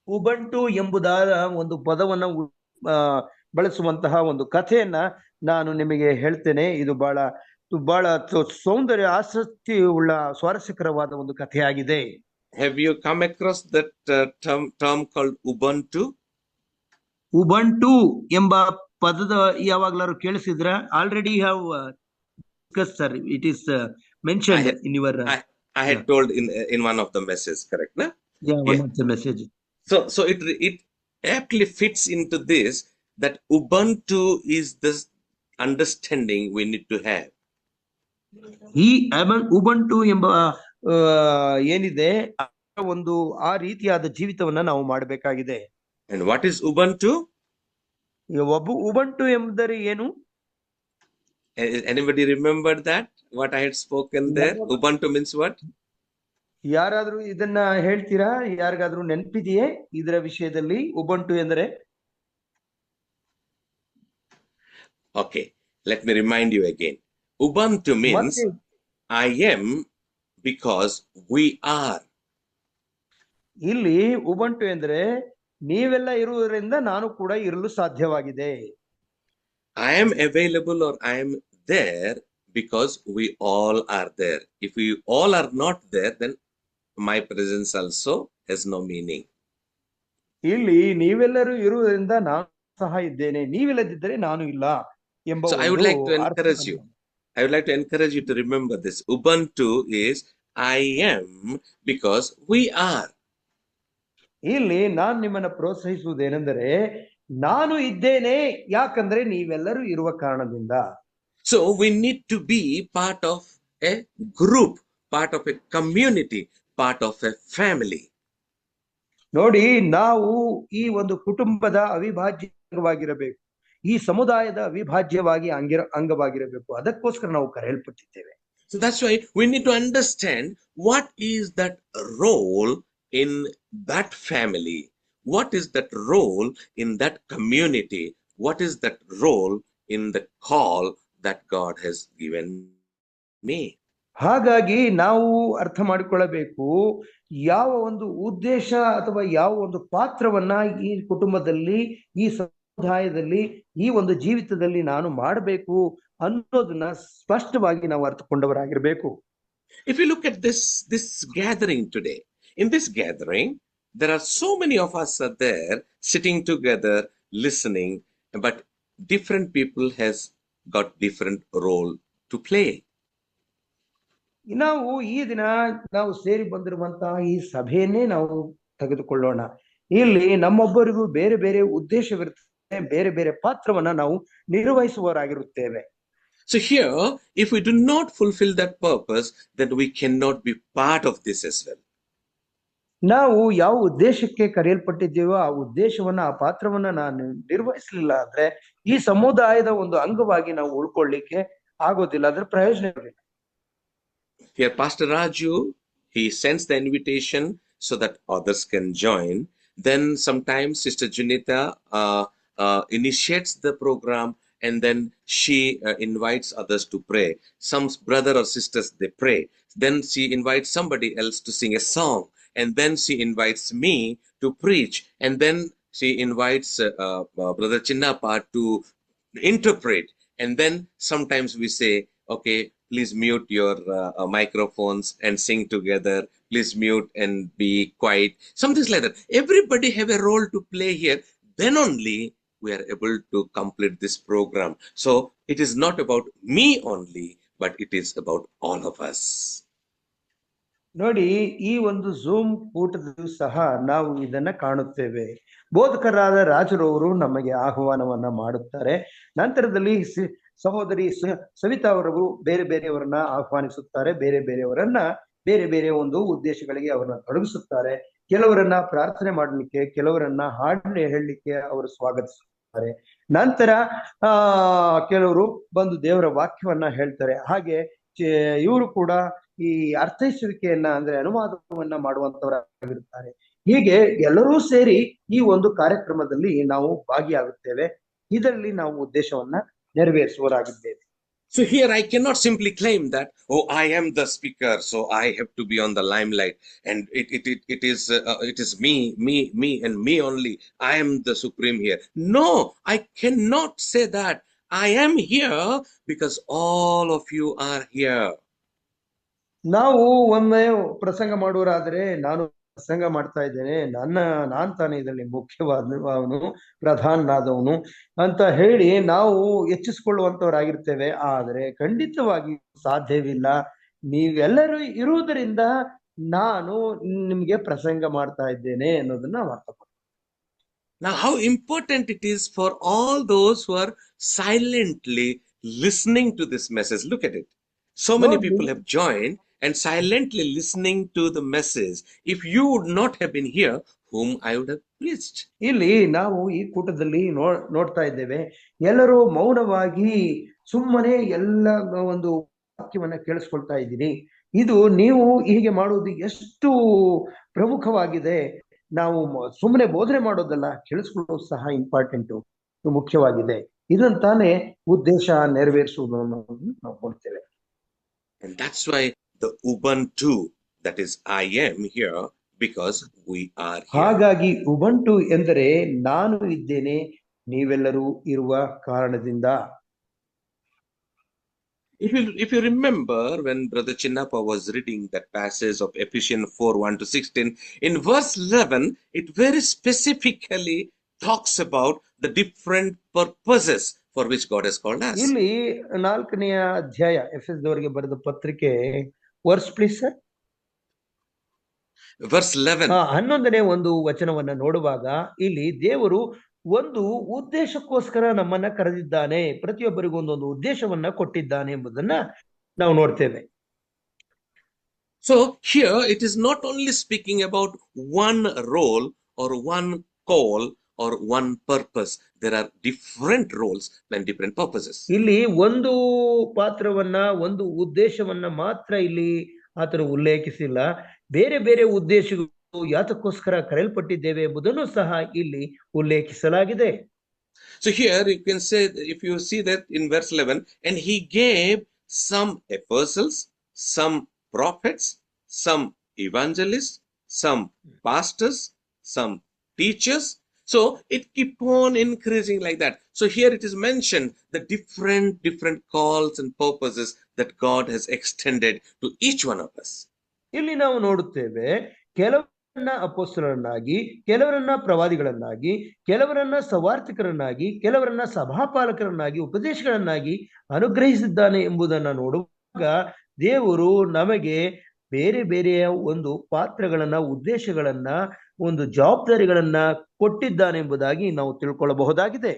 Ubuntu ಎಂಬುದಾದ ಒಂದು ಪದವನ್ನ ಬಳಸುವಂತಹ ಒಂದು ಕಥೆಯನ್ನ ನಾನು ನಿಮಗೆ ಹೇಳ್ತೇನೆ. ಇದು ಬಹಳ ಸೌಂದರ್ಯ, ಆಸಕ್ತಿ ಉಳ್ಳ, ಸ್ವಾರಸ್ಯಕರವಾದ ಒಂದು ಕಥೆಯಾಗಿದೆ. Have you come across that term called Ubuntu? Ubuntu ಎಂಬ ಪದದ ಯಾವಾಗ್ಲಾರು ಕೇಳಿಸಿದ್ರ? Already have discuss sir, it is mentioned in your I had told in one of the messages, correct? No? Yeah, one of the message. So it aptly fits into this, that Ubuntu is this understanding we need to have. ಈ ಉಬಂಟು ಎಂಬ ಏನಿದೆ ಒಂದು ಆ ರೀತಿಯಾದ ಜೀವಿತವನ್ನ ನಾವು ಮಾಡಬೇಕಾಗಿದೆ. And what is Ubuntu? Ubuntu ಎಂದರೆ ಏನು? Anybody remember that? What I had spoken there? Ubuntu means what? ಯಾರಾದ್ರೂ ಇದನ್ನ ಹೇಳ್ತೀರಾ? ಯಾರಿಗಾದ್ರೂ ನೆನಪಿದೆಯೇ ಇದರ ವಿಷಯದಲ್ಲಿ ಉಬಂಟು ಎಂದರೆ? Okay, let me remind you again. Ubuntu means I am because we are. ಇಲ್ಲಿ ಉಬಂಟು ಎಂದರೆ ನೀವೆಲ್ಲ ಇರುವುದರಿಂದ ನಾನು ಕೂಡ ಇರಲು ಸಾಧ್ಯವಾಗಿದೆ. I am available or I am there because we all are there. If we all are not there, then my presence also has no meaning. ಇಲ್ಲಿ ನೀವೆಲ್ಲರೂ ಇರುವುದರಿಂದ ನಾನು ಸಹ ಇದ್ದೇನೆ, ನೀವಿಲ್ಲದಿದ್ದರೆ ನಾನು ಇಲ್ಲ ಎಂಬ. So I would like to encourage you. I would like to encourage you to remember this. Ubuntu is I am because we are. ಇಲ್ಲಿ ನಾನು ನಿಮ್ಮನ್ನ ಪ್ರೋತ್ಸಾಹಿಸುವುದೇನೆಂದರೆ, ನಾನು ಇದ್ದೇನೆ ಯಾಕಂದ್ರೆ ನೀವೆಲ್ಲರೂ ಇರುವ ಕಾರಣದಿಂದ. So we need to be part of a group, part of a community, part of a family. ನೋಡಿ, ನಾವು ಈ ಒಂದು ಕುಟುಂಬದ ಅವಿಭಾಜ್ಯವಾಗಿರಬೇಕು, ಈ ಸಮುದಾಯದ ಅವಿಭಾಜ್ಯವಾಗಿ ಅಂಗವಾಗಿರಬೇಕು. ಅದಕ್ಕೋಸ್ಕರ ನಾವು ಕರೆಯಲ್ಪಟ್ಟಿದ್ದೇವೆ. So that's why we need to understand what is that role in that family, what is that role in that community, what is that role in the call that God has given me. ಹಾಗಾಗಿ ನಾವು ಅರ್ಥ ಮಾಡಿಕೊಳ್ಳಬೇಕು, ಯಾವ ಒಂದು ಉದ್ದೇಶ ಅಥವಾ ಯಾವ ಒಂದು ಪಾತ್ರವನ್ನ ಈ ಕುಟುಂಬದಲ್ಲಿ, ಈ ಸಮುದಾಯದಲ್ಲಿ, ಈ ಒಂದು ಜೀವಿತದಲ್ಲಿ ನಾನು ಮಾಡಬೇಕು ಅನ್ನೋದನ್ನ ಸ್ಪಷ್ಟವಾಗಿ ನಾವು ಅರ್ಥಕೊಂಡವರಾಗಿರ್ಬೇಕು. If you look at this gathering today, in this gathering there are so many of us are there sitting together listening, but different people has got different role to play. ನಾವು ಈ ದಿನ ನಾವು ಸೇರಿ ಬಂದಿರುವಂತಹ ಈ ಸಭೆಯನ್ನೇ ನಾವು ತೆಗೆದುಕೊಳ್ಳೋಣ. ಇಲ್ಲಿ ನಮ್ಮೊಬ್ಬರಿಗೂ ಬೇರೆ ಬೇರೆ ಉದ್ದೇಶವಿರುತ್ತದೆ, ಬೇರೆ ಬೇರೆ ಪಾತ್ರವನ್ನ ನಾವು ನಿರ್ವಹಿಸುವವರಾಗಿರುತ್ತೇವೆ. So here, if we do not fulfill that purpose, then we cannot be part of this as well. ನಾವು ಯಾವ ಉದ್ದೇಶಕ್ಕೆ ಕರೆಯಲ್ಪಟ್ಟಿದ್ದೇವೋ ಆ ಉದ್ದೇಶವನ್ನ, ಆ ಪಾತ್ರವನ್ನ ನಾನು ನಿರ್ವಹಿಸಲಿಲ್ಲ ಅಂದ್ರೆ ಈ ಸಮುದಾಯದ ಒಂದು ಅಂಗವಾಗಿ ನಾವು ಉಳ್ಕೊಳ್ಳಿಕ್ಕೆ ಆಗೋದಿಲ್ಲ, ಅದ್ರ ಪ್ರಯೋಜನ ಇರಲಿಲ್ಲ. Here, Pastor Raju, he sends the invitation so that others can join. Then sometimes Sister Junita initiates the program, and then she invites others to pray. Some brother or sisters, they pray. Then she invites somebody else to sing a song, and then she invites me to preach, and then she invites Brother Chinnappa to interpret. And then sometimes we say, okay, please mute your microphones and sing together. Please mute and be quiet. Something like that. Everybody have a role to play here. Then only we are able to complete this program. So it is not about me only, but it is about all of us. ನೋಡಿ, ಈ ಒಂದು ಝೂಮ್ ಕೂಟದಲ್ಲೂ ಸಹ ನಾವು ಇದನ್ನ ಕಾಣುತ್ತೇವೆ. ಬೋಧಕರಾದ ರಾಜರವರು ನಮಗೆ ಆಹ್ವಾನವನ್ನ ಮಾಡುತ್ತಾರೆ. ನಂತರದಲ್ಲಿ ಸಹೋದರಿ ಸವಿತಾ ಅವರವರು ಬೇರೆ ಬೇರೆಯವರನ್ನ ಆಹ್ವಾನಿಸುತ್ತಾರೆ. ಬೇರೆ ಬೇರೆಯವರನ್ನ ಬೇರೆ ಬೇರೆ ಒಂದು ಉದ್ದೇಶಗಳಿಗೆ ಅವರನ್ನ ತೊಡಗಿಸುತ್ತಾರೆ. ಕೆಲವರನ್ನ ಪ್ರಾರ್ಥನೆ ಮಾಡಲಿಕ್ಕೆ, ಕೆಲವರನ್ನ ಹಾಡು ಹೇಳಲಿಕ್ಕೆ ಅವರು ಸ್ವಾಗತಿಸುತ್ತಾರೆ. ನಂತರ ಕೆಲವರು ಬಂದು ದೇವರ ವಾಕ್ಯವನ್ನ ಹೇಳ್ತಾರೆ. ಹಾಗೆ ಇವರು ಕೂಡ ಈ ಅರ್ಥೈಸುವಿಕೆಯನ್ನ ಅಂದ್ರೆ ಅನುವಾದವನ್ನ ಮಾಡುವಂತವರಾಗಿರುತ್ತಾರೆ. ಹೀಗೆ ಎಲ್ಲರೂ ಸೇರಿ ಈ ಒಂದು ಕಾರ್ಯಕ್ರಮದಲ್ಲಿ ನಾವು ಭಾಗಿಯಾಗುತ್ತೇವೆ. ಇದರಲ್ಲಿ ನಾವು ಉದ್ದೇಶವನ್ನ ನೆರವೇರಿಸುವರಾಗಿದ್ದೇವೆ. So here I cannot simply claim that, oh, I am the speaker, so I have to be on the limelight, and it is me and me only. I am the supreme here. No, I cannot say that. I am here because all of you are here. ನಾವು ಒಮ್ಮೆ ಪ್ರಸಂಗ ಮಾಡುವರಾದ್ರೆ, ನಾನು ಪ್ರಸಂಗ ಮಾಡ್ತಾ ಇದ್ದೇನೆ, ನಾನ್ ತಾನೇ ಇದರಲ್ಲಿ ಮುಖ್ಯವಾದವನು, ಪ್ರಧಾನನಾದವನು ಅಂತ ಹೇಳಿ ನಾವು ಹೆಚ್ಚಿಸಿಕೊಳ್ಳುವಂತವರಾಗಿರ್ತೇವೆ. ಆದರೆ ಖಂಡಿತವಾಗಿ ಸಾಧ್ಯವಿಲ್ಲ. ನೀವೆಲ್ಲರೂ ಇರುವುದರಿಂದ ನಾನು ನಿಮ್ಗೆ ಪ್ರಸಂಗ ಮಾಡ್ತಾ ಇದ್ದೇನೆ ಅನ್ನೋದನ್ನ ಅರ್ಥಕೊಂಡು. Now, how important it is for all those who are silently listening to this message. Look at it. So many people have joined and silently listening to the message. If you would not have been here, whom I would have preached. ಇಲ್ಲಿ ನಾವು ಈ ಕೂಟದಲ್ಲಿ ನೋಡ್ತಾ ಇದ್ದೇವೆ, ಎಲ್ಲರೂ ಮೌನವಾಗಿ ಸುಮ್ಮನೆ ಎಲ್ಲ ಒಂದು ವಾಕ್ಯವನ್ನ ಕೇಳಿಸ್ಕೊಳ್ತಾ ಇದ್ದೀನಿ. ಇದು ನೀವು ಹೀಗೆ ಮಾಡುವುದು ಎಷ್ಟು ಪ್ರಮುಖವಾಗಿದೆ. ನಾವು ಸುಮ್ಮನೆ ಬೋಧನೆ ಮಾಡೋದಲ್ಲ, ಕೇಳಿಸ್ಕೊಳ್ಳೋದು ಸಹ ಇಂಪಾರ್ಟೆಂಟು, ಮುಖ್ಯವಾಗಿದೆ. ಇದಂತಾನೆ ಉದ್ದೇಶ ನೆರವೇರಿಸುವುದು ಅನ್ನೋದನ್ನು ನಾವು ನೋಡ್ತೇವೆ. And that's why the Ubuntu, that is I am here because we are here. ಹಾಗಾಗಿ ಉಬಂಟು ಎಂದರೆ ನಾನು ಇದ್ದೇನೆ, ನೀವೆಲ್ಲರೂ ಇರುವ ಕಾರಣದಿಂದ. If you remember when Brother Chinnappa was reading that passage of Ephesians 4:1-16, in verse 11, it very specifically talks about the different purposes for which God has called us. ಇಲ್ಲಿ 4ನೇ ಅಧ್ಯಾಯ ಎಫೆಸದವರಿಗೆ ಬರೆದ ಪತ್ರಿಕೆ, ವರ್ಸ್ ಪ್ಲೀಸ್ ಸರ್. Verse 11. 11ನೇ ಒಂದು ವಚನವನ್ನ ನೋಡುವಾಗ ಇಲ್ಲಿ ದೇವರು ಒಂದು ಉದ್ದೇಶಕ್ಕೋಸ್ಕರ ನಮ್ಮನ್ನ ಕರೆದಿದ್ದಾನೆ, ಪ್ರತಿಯೊಬ್ಬರಿಗೂ ಒಂದೊಂದು ಉದ್ದೇಶವನ್ನ ಕೊಟ್ಟಿದ್ದಾನೆ ಎಂಬುದನ್ನ ನಾವು ನೋಡ್ತೇವೆ. So here it is not only speaking about one role or one call or one purpose. There are different roles and different purposes. ಇಲ್ಲಿ ಒಂದು ಪಾತ್ರವನ್ನ, ಒಂದು ಉದ್ದೇಶವನ್ನ ಮಾತ್ರ ಇಲ್ಲಿ ಆತನು ಉಲ್ಲೇಖಿಸಿಲ್ಲ. ಬೇರೆ ಬೇರೆ ಉದ್ದೇಶಗಳು ಯಾತಕ್ಕೋಸ್ಕರ ಕರೆಯಲ್ಪಟ್ಟಿದ್ದೇವೆ ಎಂಬುದನ್ನು ಸಹ ಇಲ್ಲಿ ಉಲ್ಲೇಖಿಸಲಾಗಿದೆ. So here you can say, if you see that in verse 11, and he gave some apostles, some prophets, some evangelists, some pastors, some teachers. So it keep on increasing like that. So here it is mentioned the different calls and purposes that God has extended to each one of us. ಇಲ್ಲಿ ನಾವು ನೋಡುತ್ತೇವೆ, ಕೆಲವರನ್ನ ಅಪೊಸ್ತಲರನ್ನಾಗಿ, ಕೆಲವರನ್ನ ಪ್ರವಾದಿಗಳನ್ನಾಗಿ, ಕೆಲವರನ್ನ ಸವಾರ್ಥಿಕರನ್ನಾಗಿ, ಕೆಲವರನ್ನ ಸಭಾಪಾಲಕರನ್ನಾಗಿ, ಉಪದೇಶಗಳನ್ನಾಗಿ ಅನುಗ್ರಹಿಸಿದ್ದಾನೆ ಎಂಬುದನ್ನ ನೋಡುವಾಗ ದೇವರು ನಮಗೆ ಬೇರೆ ಬೇರೆಯ ಒಂದು ಪಾತ್ರಗಳನ್ನ, ಉದ್ದೇಶಗಳನ್ನ, ಒಂದು ಜವಾಬ್ದಾರಿಗಳನ್ನ ಕೊಟ್ಟಿದ್ದಾನೆ ಎಂಬುದಾಗಿ ನಾವು ತಿಳ್ಕೊಳ್ಳಬಹುದಾಗಿದೆ.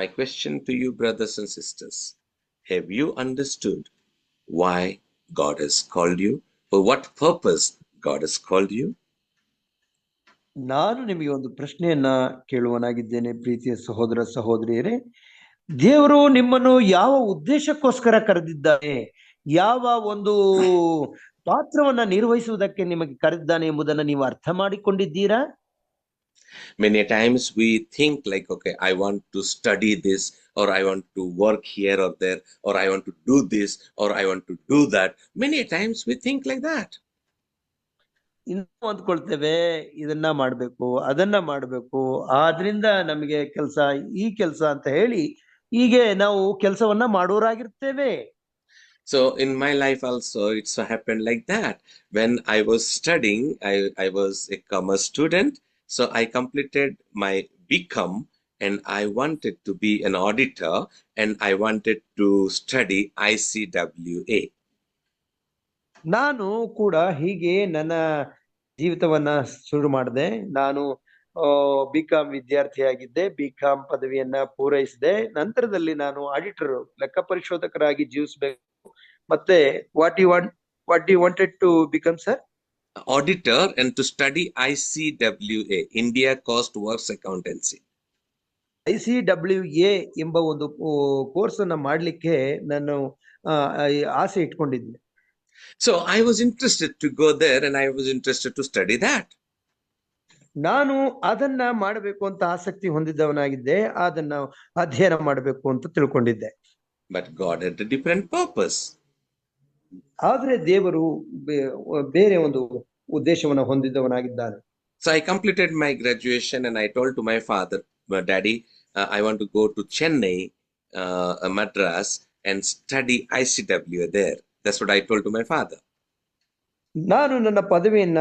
My question to you, brothers and sisters, have you understood why God has called you? For what purpose God has called you? ನಾನು ನಿಮಗೆ ಒಂದು ಪ್ರಶ್ನೆಯನ್ನ ಕೇಳುವನಾಗಿದ್ದೇನೆ, ಪ್ರೀತಿಯ ಸಹೋದರ ಸಹೋದರಿಯರೇ. ದೇವರು ನಿಮ್ಮನ್ನು ಯಾವ ಉದ್ದೇಶಕ್ಕೋಸ್ಕರ ಕರೆದಿದ್ದಾನೆ, ಯಾವ ಒಂದು ಪಾತ್ರವನ್ನ ನಿರ್ವಹಿಸುವುದಕ್ಕೆ ನಿಮಗೆ ಕರೆದಿದ್ದಾನೆ ಎಂಬುದನ್ನು ನೀವು ಅರ್ಥ ಮಾಡಿಕೊಂಡಿದ್ದೀರಾ? Many times we think like, okay, I want to study this, or I want to work here or there, or I want to do this, or I want to do that. Many times we think like that. ಇನ್ನು ಅಂದ್ಕೊಳ್ತೇವೆ ಇದನ್ನ ಮಾಡ್ಬೇಕು, ಅದನ್ನ ಮಾಡ್ಬೇಕು, ಆದ್ರಿಂದ ನಮಗೆ ಕೆಲಸ, ಈ ಕೆಲಸ ಅಂತ ಹೇಳಿ ಹೀಗೆ ನಾವು ಕೆಲಸವನ್ನ ಮಾಡೋರಾಗಿರ್ತೇವೆ. So in my life also, it so happened like that. When I was studying, I was a commerce student. So I completed my BCom and I wanted to be an auditor and I wanted to study ICWA. ನಾನು ಕೂಡ ಹೀಗೆ ನನ್ನ ಜೀವಿತವನ್ನ ಶುರು ಮಾಡಿದೆ. ನಾನು ಬಿಕಾಂ ವಿದ್ಯಾರ್ಥಿಯಾಗಿದ್ದೆ, ಬಿಕಾಂ ಪದವಿಯನ್ನ ಪೂರೈಸಿದೆ. ನಂತರದಲ್ಲಿ ನಾನು ಆಡಿಟರ್, ಲೆಕ್ಕ ಪರಿಶೋಧಕರಾಗಿ ಜೀವಿಸಬೇಕು. ಮತ್ತೆ what you wanted to become sir? Auditor and to study ICWA, India Cost Works Accountancy. ICWA ಎಂಬ ಒಂದು ಕೋರ್ಸ್ ಅನ್ನ ಮಾಡ್ಲಿಕ್ಕೆ ನಾನು ಆಸೆ ಇಟ್ಕೊಂಡಿದ್ದೆ. So I was interested to go there and I was interested to study that. ನಾನು ಅದನ್ನ ಮಾಡಬೇಕು ಅಂತ ಆಸಕ್ತಿ ಹೊಂದಿದ್ದವನಾಗಿದ್ದೆ, ಅದನ್ನ ಅಧ್ಯಯನ ಮಾಡಬೇಕು ಅಂತ ತಿಳ್ಕೊಂಡಿದ್ದೆ. But God had a different purpose. ಆದ್ರೆ ದೇವರು ಬೇರೆ ಒಂದು ಉದ್ದೇಶವನ್ನ ಹೊಂದಿದ್ದವನಾಗಿದ್ದಾನೆ. So I completed my graduation and I told to my father, Daddy, I want to go to Chennai, Madras and study ICWA there. That's what I told to my father. ನಾನು ನನ್ನ ಪದವಿಯನ್ನ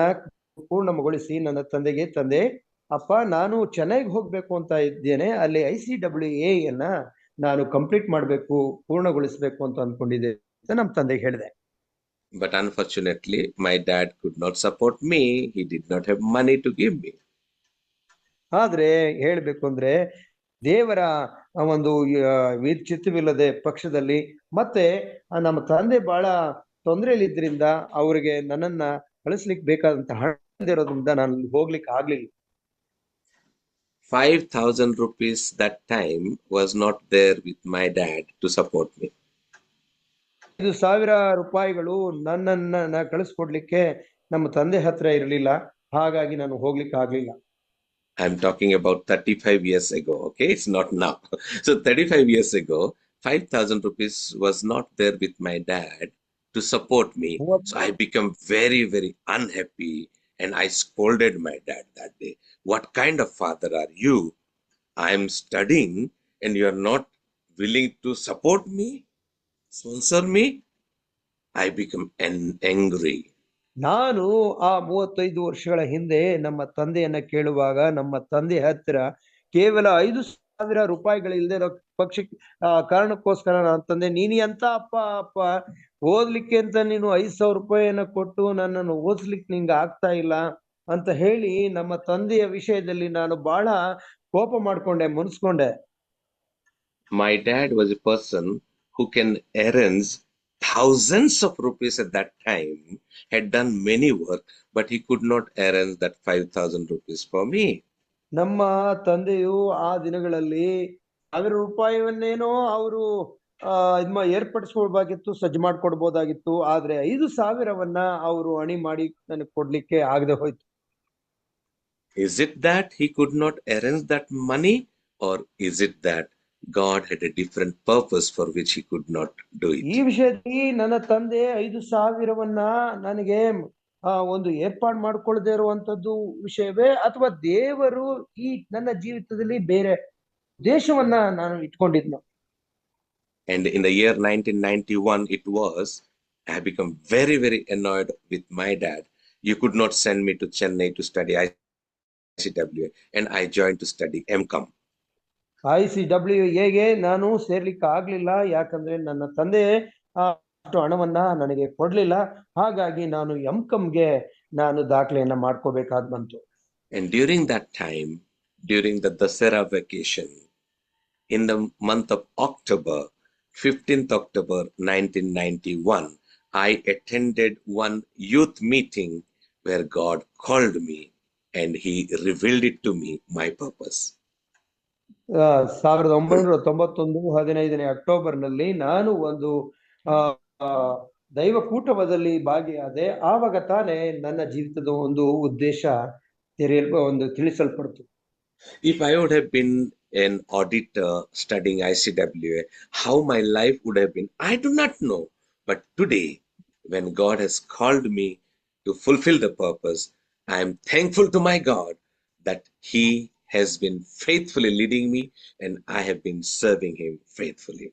ಪೂರ್ಣಗೊಳಿಸಿ ನನ್ನ ತಂದೆ, ಅಪ್ಪ ನಾನು ಚೆನ್ನೈಗೆ ಹೋಗ್ಬೇಕು ಅಂತ ಇದ್ದೇನೆ, ಅಲ್ಲಿ ICWA ಯನ್ನ ನಾನು ಕಂಪ್ಲೀಟ್ ಮಾಡಬೇಕು, ಪೂರ್ಣಗೊಳಿಸಬೇಕು ಅಂತ ಅನ್ಕೊಂಡಿದ್ದೆ ಅಂತ ನಮ್ಮ ತಂದೆಗೆ ಹೇಳಿದೆ. But unfortunately, my dad could not support me. He did not have money to give me. ಆದ್ರೆ ಹೇಳ್ಬೇಕು ಅಂದ್ರೆ ದೇವರ ಒಂದು ಚಿತ್ತವಿಲ್ಲದೆ ಪಕ್ಷದಲ್ಲಿ ಮತ್ತೆ ನಮ್ಮ ತಂದೆ ಬಹಳ ತೊಂದರೆಯಲ್ಲಿದ್ದರಿಂದ ಅವರಿಗೆ ನನ್ನನ್ನ ಕಳಿಸ್ಲಿಕ್ಕೆ ಬೇಕಾದಂತ ಹಣ ಇರೋದ್ರಿಂದ ನಾನು ಹೋಗ್ಲಿಕ್ಕೆ ಆಗ್ಲಿಲ್ಲ. 5,000 rupees that time was not there with my dad to support me. 5,000 ರೂಪಾಯಿಗಳು ನನ್ನನ್ನ ಕಳಿಸ್ಕೊಡ್ಲಿಕ್ಕೆ ನಮ್ಮ ತಂದೆ ಹತ್ರ ಇರಲಿಲ್ಲ, ಹಾಗಾಗಿ ನಾನು ಹೋಗ್ಲಿಕ್ಕೆ ಆಗ್ಲಿಲ್ಲ. I'm talking about 35 years ago, okay? It's not now. So 35 years ago, 5,000 rupees was not there with my dad to support me. So I became very, very unhappy and I scolded my dad that day. What kind of father are you? I am studying and you are not willing to support me, sponsor me. I became angry. ನಾನು ಆ 35 ವರ್ಷಗಳ ಹಿಂದೆ ನಮ್ಮ ತಂದೆಯನ್ನ ಕೇಳುವಾಗ ನಮ್ಮ ತಂದೆ ಹತ್ತಿರ ಕೇವಲ 5,000 ರೂಪಾಯಿಗಳಿಲ್ಲದೆ ಪಕ್ಷಕ್ಕೆ ಕಾರಣಕ್ಕೋಸ್ಕರ ನನ್ನ ತಂದೆ, ನೀನು ಎಂತ ಅಪ್ಪ ಓದ್ಲಿಕ್ಕೆ ಅಂತ ನೀನು 5,000 ರೂಪಾಯಿಯನ್ನ ಕೊಟ್ಟು ನನ್ನನ್ನು ಓದಿಸ್ಲಿಕ್ಕೆ ನಿಂಗೆ ಆಗ್ತಾ ಇಲ್ಲ ಅಂತ ಹೇಳಿ ನಮ್ಮ ತಂದೆಯ ವಿಷಯದಲ್ಲಿ ನಾನು ಬಹಳ ಕೋಪ ಮಾಡ್ಕೊಂಡೆ, ಮುನ್ಸ್ಕೊಂಡೆ. My dad was a person who can arrange thousands of rupees at that time, had done many work, but he could not arrange that 5,000 rupees for me. ನಮ್ಮ ತಂದೆಯು ಆ ದಿನಗಳಲ್ಲಿ 1,000 ರೂಪಾಯಿಯನ್ನೇನೋ ಅವರು ಏರ್ಪಡಿಸ್ಕೊಳ್ಬೇಕಿತ್ತು, ಸಜ್ಜು ಮಾಡ್ಕೊಡ್ಬೋದಾಗಿತ್ತು. ಆದ್ರೆ 5,000ವನ್ನ ಅವರು ಅಣಿ ಮಾಡಿ ನನಗೆ ಕೊಡ್ಲಿಕ್ಕೆ ಆಗದೆ ಹೋಯ್ತು. Is it that he could not arrange that money, or is it that God had a different purpose for which he could not do it? ಈ ವಿಷಯದಲ್ಲಿ ನನ್ನ ತಂದೆ 5,000ವನ್ನ ನನಗೆ ಒಂದು ಏರ್ಪಾಡು ಮಾಡ್ಕೊಳ್ಳದೆ ಇರುವಂತದ್ದು ವಿಷಯವೇ, ಅಥವಾ ದೇವರು ಈ ನನ್ನ ಜೀವಿತದಲ್ಲಿ ಬೇರೆ ಉದ್ದೇಶವನ್ನ ನಾನು ಇಟ್ಕೊಂಡಿದ್ನು? And in the year 1991, it was, I become very, very annoyed with my dad. You could not send me to Chennai to study ICWA, and I joined to study MCom. ICWAಗೆ ನಾನು ಸೇರ್ಲಿಕ್ಕೆ ಆಗ್ಲಿಲ್ಲ, ಯಾಕಂದ್ರೆ ನನ್ನ ತಂದೆ ಅಷ್ಟು ಹಣವನ್ನ ನನಗೆ ಕೊಡ್ಲಿಲ್ಲ. ಹಾಗಾಗಿ ನಾನು MComಗೆ ನಾನು ದಾಖಲೆಯನ್ನ ಮಾಡ್ಕೋಬೇಕಾದ್ ಬಂತು. And during that time, during the Dasara vacation, in the month of October, 15th October 1991, I attended one youth meeting where God called me and he revealed it to me, my purpose. 1991 15ನೇ ಅಕ್ಟೋಬರ್ನಲ್ಲಿ ನಾನು ಒಂದು ದೈವಕೂಟದಲ್ಲಿ ಭಾಗಿಯಾದೆ, ಆವಾಗ ತಾನೇ ನನ್ನ ಜೀವಿತದ ಒಂದು ಉದ್ದೇಶ ತಿಳಿಸಲ್ಪಡ್ತು. If I would have been an auditor studying ICWA, how my life would have been, I do not know. But today, when God has called me to fulfill the purpose, I am thankful to my God that He has been faithfully leading me and I have been serving Him faithfully.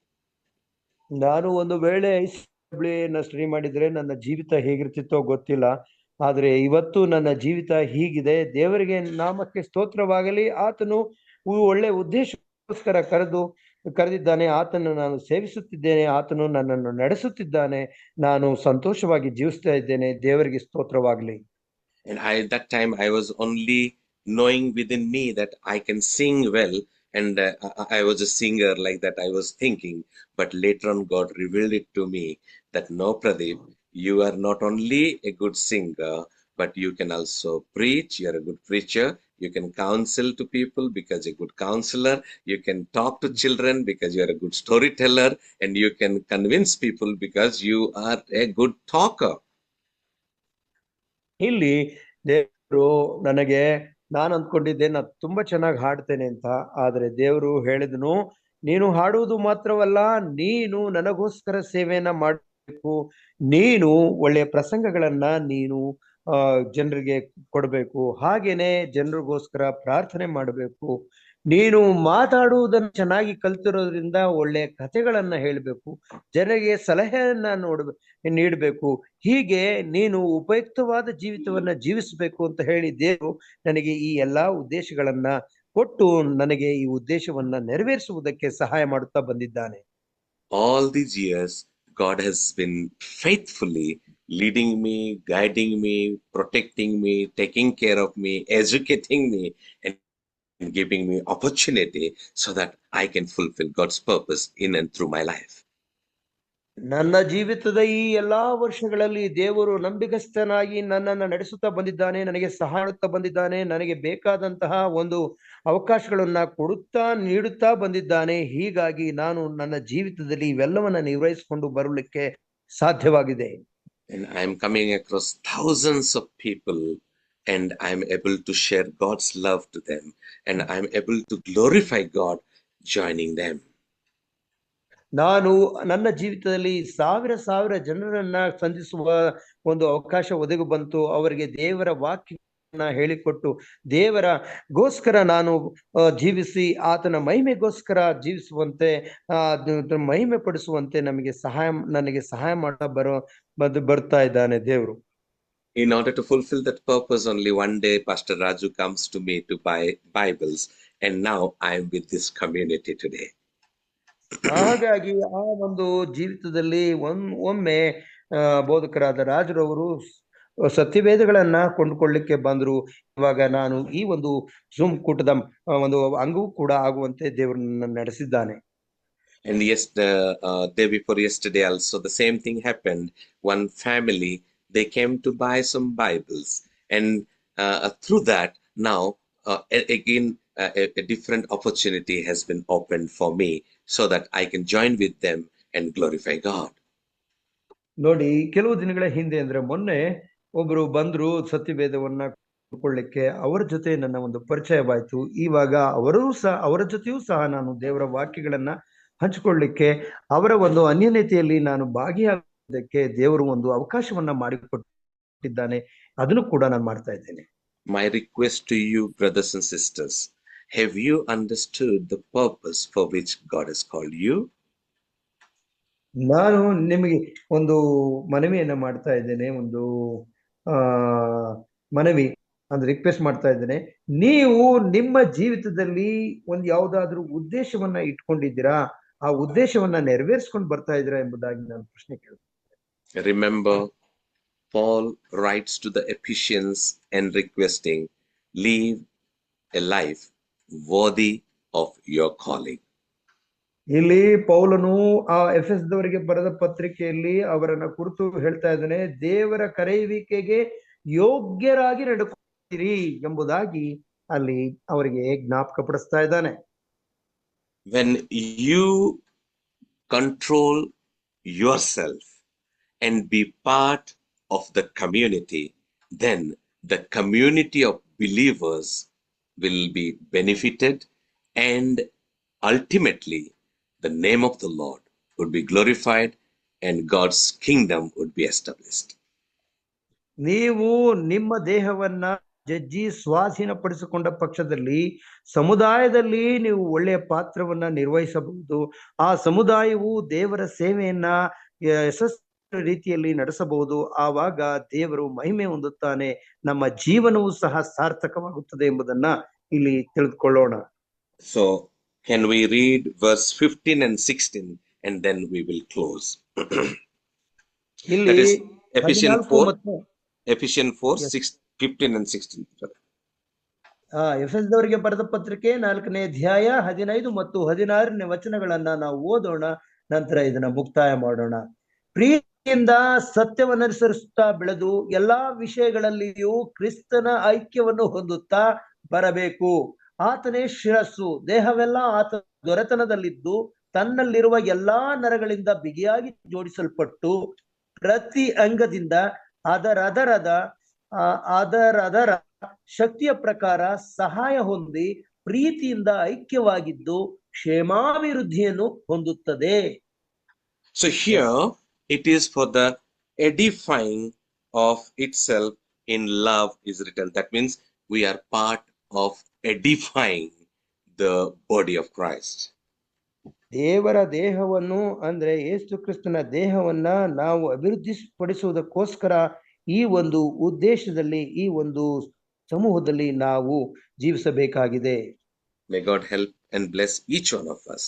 ನಾನು ಒಂದು ವೇಳೆ ICWA ಸ್ಟಡಿ ಮಾಡಿದ್ರೆ ನನ್ನ ಜೀವಿತ ಹೇಗಿರ್ತಿತ್ತೋ ಗೊತ್ತಿಲ್ಲ, ಆದ್ರೆ ಇವತ್ತು ನನ್ನ ಜೀವಿತ ಹೀಗಿದೆ. ದೇವರಿಗೆ ನಾಮಕ್ಕೆ ಸ್ತೋತ್ರವಾಗಲಿ. ಆತನು ಒಳ್ಳೆ ಉದ್ದೇಶಕ್ಕೋಸ್ಕರ ಕರೆದಿದ್ದಾನೆ. ಆತನು ನಾನು ಸೇವಿಸುತ್ತಿದ್ದೇನೆ, ಆತನು ನನ್ನನ್ನು ನಡೆಸುತ್ತಿದ್ದಾನೆ, ನಾನು ಸಂತೋಷವಾಗಿ ಜೀವಿಸ್ತಾ ಇದ್ದೇನೆ. ದೇವರಿಗೆ ಸ್ತೋತ್ರವಾಗಲಿ. And that time I was only knowing within me that I can sing well, and I was a singer like that, I was thinking. But later on God revealed it to me that no, Pradeep, you are not only a good singer, but you can also preach. You are a good preacher. You can counsel to people because you're a good counselor. You can talk to children because you are a good storyteller, and you can convince people because you are a good talker. ಇಲ್ಲಿ ದೇವರು ನನಗೆ, ನಾನು ಅಂದ್ಕೊಂಡಿದ್ದೆ ನಾನು ತುಂಬಾ ಚೆನ್ನಾಗಿ ಹಾಡ್ತೇನೆ ಅಂತ, ಆದ್ರೆ ದೇವರು ಹೇಳಿದನು, ನೀನು ಹಾಡುವುದು ಮಾತ್ರವಲ್ಲ, ನೀನು ನನಗೋಸ್ಕರ ಸೇವೆಯನ್ನ ಮಾಡಬೇಕು, ನೀನು ಒಳ್ಳೆಯ ಪ್ರಸಂಗಗಳನ್ನ ನೀನು ಜನರಿಗೆ ಕೊಡಬೇಕು, ಹಾಗೇನೆ ಜನರಿಗೋಸ್ಕರ ಪ್ರಾರ್ಥನೆ ಮಾಡಬೇಕು, ನೀನು ಮಾತಾಡುವುದನ್ನು ಚೆನ್ನಾಗಿ ಕಲ್ತಿರೋದ್ರಿಂದ ಒಳ್ಳೆಯ ಕಥೆಗಳನ್ನ ಹೇಳಬೇಕು, ಜನರಿಗೆ ಸಲಹೆಯನ್ನ ನೀಡಬೇಕು, ಹೀಗೆ ನೀನು ಉಪಯುಕ್ತವಾದ ಜೀವಿತವನ್ನ ಜೀವಿಸಬೇಕು ಅಂತ ಹೇಳಿ ದೇವರು ನನಗೆ ಈ ಎಲ್ಲಾ ಉದ್ದೇಶಗಳನ್ನ ಕೊಟ್ಟು ನನಗೆ ಈ ಉದ್ದೇಶವನ್ನ ನೆರವೇರಿಸುವುದಕ್ಕೆ ಸಹಾಯ ಮಾಡುತ್ತಾ ಬಂದಿದ್ದಾನೆ. All these years God has been faithfully leading me, guiding me, protecting me, taking care of me, educating me, and giving me opportunity so that I can fulfill God's purpose in and through my life. ನನ್ನ ಜೀವಿತದ ಈ ಎಲ್ಲಾ ವರ್ಷಗಳಲ್ಲಿ ದೇವರು ನಂಬಿಗಸ್ತನಾಗಿ ನನ್ನನ್ನು ನಡೆಸುತ್ತಾ ಬಂದಿದ್ದಾನೆ, ನನಗೆ ಸಹಾಯ ಮಾಡುತ್ತಾ ಬಂದಿದ್ದಾನೆ, ನನಗೆ ಬೇಕಾದಂತಹ ಒಂದು ಅವಕಾಶಗಳನ್ನ ನೀಡುತ್ತಾ ಬಂದಿದ್ದಾನೆ. ಹೀಗಾಗಿ ನಾನು ನನ್ನ ಜೀವಿತದಲ್ಲಿ ಇವೆಲ್ಲವನ್ನ ನಿರ್ವಹಿಸಿಕೊಂಡು ಬರಲಿಕ್ಕೆ ಸಾಧ್ಯವಾಗಿದೆ. And I am coming across thousands of people, and I am able to share God's love to them, and I am able to glorify God joining them. ನಾನು ನನ್ನ ಜೀವಿತದಲ್ಲಿ ಸಾವಿರ ಜನರನ್ನ ಸಂಧಿಸುವ ಒಂದು ಅವಕಾಶ ಒದಗಿ ಬಂತು. ಅವರಿಗೆ ದೇವರ ವಾಕ್ಯನ ಹೇಳಿಕೊಟ್ಟು ದೇವರಗೋಸ್ಕರ ನಾನು ಜೀವಿಸಿ ಆತನ ಮಹಿಮೆಗೋಸ್ಕರ ಜೀವಿಸುವಂತೆ, ಮಹಿಮೆ ಪಡಿಸುವಂತೆ ನನಗೆ ಸಹಾಯ ಮಾಡ್ತಾ ಬರ್ತಾ ಇದ್ದಾನೆ ದೇವರು. In order to fulfill that purpose, only one day Pastor Raju comes to me to buy Bibles, and now I am with this community today. ಹಾಗಾಗಿ ಆ ಒಂದು ಜೀವಿತದಲ್ಲಿ ಒಮ್ಮೆ ಬೋಧಕರಾದ ರಾಜರವರು ಸತ್ಯವೇದಗಳನ್ನ ಕೊಂಡುಕೊಳ್ಳಿಕ್ಕೆ ಬಂದ್ರು. ಇವಾಗ ನಾನು ಈ ಒಂದು ಜೂಮ್ ಕೂಟದ ಒಂದು ಅಂಗವೂ ಕೂಡ ಆಗುವಂತೆ ದೇವರನ್ನ ನಡೆಸಿದ್ದಾನೆ. And day before yesterday also the same thing happened. One family, they came to buy some Bibles, and through that now again a different opportunity has been opened for me so that I can join with them and glorify God. ನೋಡಿ, ಕೆಲವು ದಿನಗಳ ಹಿಂದೆ ಅಂದ್ರೆ ಮೊನ್ನೆ ಒಬ್ರು ಬಂದ್ರು ಸತ್ಯವೇದವನ್ನ ಕೊಳ್ಳಿಕ್ಕೆ. ಅವರ ಜೊತೆ ನನ್ನ ಒಂದು ಪರಿಚಯವಾಯ್ತು. ಇವಾಗ ಅವರ ಜೊತೆಯೂ ಸಹ ನಾನು ದೇವರ ವಾಕ್ಯಗಳನ್ನ ಹಂಚಿಕೊಳ್ಳಿಕ್ಕೆ, ಅವರ ಒಂದು ಅನ್ಯೋನ್ಯತೆಯಲ್ಲಿ ನಾನು ಭಾಗಿಯಾಗೋದಕ್ಕೆ ದೇವರು ಒಂದು ಅವಕಾಶವನ್ನ ಮಾಡಿಕೊಟ್ಟಿದ್ದಾನೆ. ಅದನ್ನು ಕೂಡ ನಾನು ಮಾಡ್ತಾ ಇದ್ದೇನೆ. My request to you, brothers and sisters, have you understood the purpose for which God has called you? ನಾನು ನಿಮಗೆ ಒಂದು ಮನವಿಯನ್ನ ಮಾಡ್ತಾ ಇದ್ದೇನೆ, ಒಂದು ಮನವಿ ಅಂದ್ರೆ ರಿಕ್ವೆಸ್ಟ್ ಮಾಡ್ತಾ ಇದ್ದೇನೆ. ನೀವು ನಿಮ್ಮ ಜೀವಿತದಲ್ಲಿ ಒಂದು ಯಾವುದಾದ್ರೂ ಉದ್ದೇಶವನ್ನ ಇಟ್ಕೊಂಡಿದ್ದೀರಾ, ಆ ಉದ್ದೇಶವನ್ನ ನೆರವೇರಿಸ್ಕೊಂಡು ಬರ್ತಾ ಇದ್ದೀರಾ ಎಂಬುದಾಗಿ ನಾನು ಪ್ರಶ್ನೆ ಕೇಳ್ತೇನೆ. Remember, Paul writes to the Ephesians and requesting, live a life worthy of your calling. ಇಲ್ಲಿ ಪೌಲನು ಆ ಎಫೆಸದವರಿಗೆ ಬರೆದ ಪತ್ರಿಕೆಯಲ್ಲಿ ಅವರನ್ನ ಕುರಿತು ಹೇಳ್ತಾ ಇದ್ದಾನೆ, ದೇವರ ಕರೆಯುವಿಕೆಗೆ ಯೋಗ್ಯರಾಗಿ ನಡ್ಕೊಳ್ತೀರಿ ಎಂಬುದಾಗಿ ಅಲ್ಲಿ ಅವರಿಗೆ ಜ್ಞಾಪಕ ಪಡಿಸ್ತಾ ಇದ್ದಾನೆ. When you control yourself and be part of the community, then the community of believers will be benefited, and ultimately the name of the Lord would be glorified and God's kingdom would be established. ನೀವು ನಿಮ್ಮ ದೇಹವನ್ನ ಜಜ್ಜಿ ಸ್ವಾಧೀನಪಡಿಸಿಕೊಂಡ ಪಕ್ಷದಲ್ಲಿ ಸಮುದಾಯದಲ್ಲಿ ನೀವು ಒಳ್ಳೆಯ ಪಾತ್ರವನ್ನ ನಿರ್ವಹಿಸಬಹುದು. ಆ ಸಮುದಾಯವು ದೇವರ ಸೇವೆಯನ್ನ ಯಶಸ್ವಿ ರೀತಿಯಲ್ಲಿ ನಡೆಸಬಹುದು. ಆವಾಗ ದೇವರು ಮಹಿಮೆ ಹೊಂದುತ್ತಾನೆ, ನಮ್ಮ ಜೀವನವೂ ಸಹ ಸಾರ್ಥಕವಾಗುತ್ತದೆ ಎಂಬುದನ್ನ ಇಲ್ಲಿ ತಿಳಿದುಕೊಳ್ಳೋಣ. So can we read verse 15 and 16 and then we will close? ಇಲ್ಲಿ That is Ephesians 4, ಮತ್ತು Ephesians 4, 6, 15 and 16. ಎಫೆಸದವರಿಗೆ ಬರೆದ ಪತ್ರಿಕೆ 4ನೇ ಅಧ್ಯಾಯ 15 ಮತ್ತು 16ನೇ ವಚನಗಳನ್ನ ನಾವು ಓದೋಣ, ನಂತರ ಇದನ್ನ ಮುಕ್ತಾಯ ಮಾಡೋಣ. ಪ್ರೀತಿಯಿಂದ ಸತ್ಯವನ್ನನುಸರಿಸುತ್ತಾ ಬೆಳೆದು ಎಲ್ಲಾ ವಿಷಯಗಳಲ್ಲಿಯೂ ಕ್ರಿಸ್ತನ ಐಕ್ಯವನ್ನು ಹೊಂದುತ್ತಾ ಬರಬೇಕು. ಆತನೇ ಶಿರಸ್ಸು, ದೇಹವೆಲ್ಲ ಆತ ದೊರೆತನದಲ್ಲಿದ್ದು ತನ್ನಲ್ಲಿರುವ ಎಲ್ಲಾ ನರಗಳಿಂದ ಬಿಗಿಯಾಗಿ ಜೋಡಿಸಲ್ಪಟ್ಟು ಪ್ರತಿ ಅಂಗದಿಂದ ಅದರ ಶಕ್ತಿಯ ಪ್ರಕಾರ ಸಹಾಯ ಹೊಂದಿ ಪ್ರೀತಿಯಿಂದ ಐಕ್ಯವಾಗಿದ್ದು ಕ್ಷೇಮಾಭಿವೃದ್ಧಿಯನ್ನು ಹೊಂದುತ್ತದೆ. So here it is for the edifying of itself in love is written. That means we are part of edifying the body of Christ. ದೇವರ ದೇಹವನ್ನು ಅಂದ್ರೆ ಯೇಸು ಕ್ರಿಸ್ತನ ದೇಹವನ್ನ ನಾವು ಅಭಿವೃದ್ಧಿಪಡಿಸುವುದಕ್ಕೋಸ್ಕರ ಈ ಒಂದು ಉದ್ದೇಶದಲ್ಲಿ ಈ ಒಂದು ಸಮೂಹದಲ್ಲಿ ನಾವು ಜೀವಿಸಬೇಕಾಗಿದೆ. May God help and bless each one of us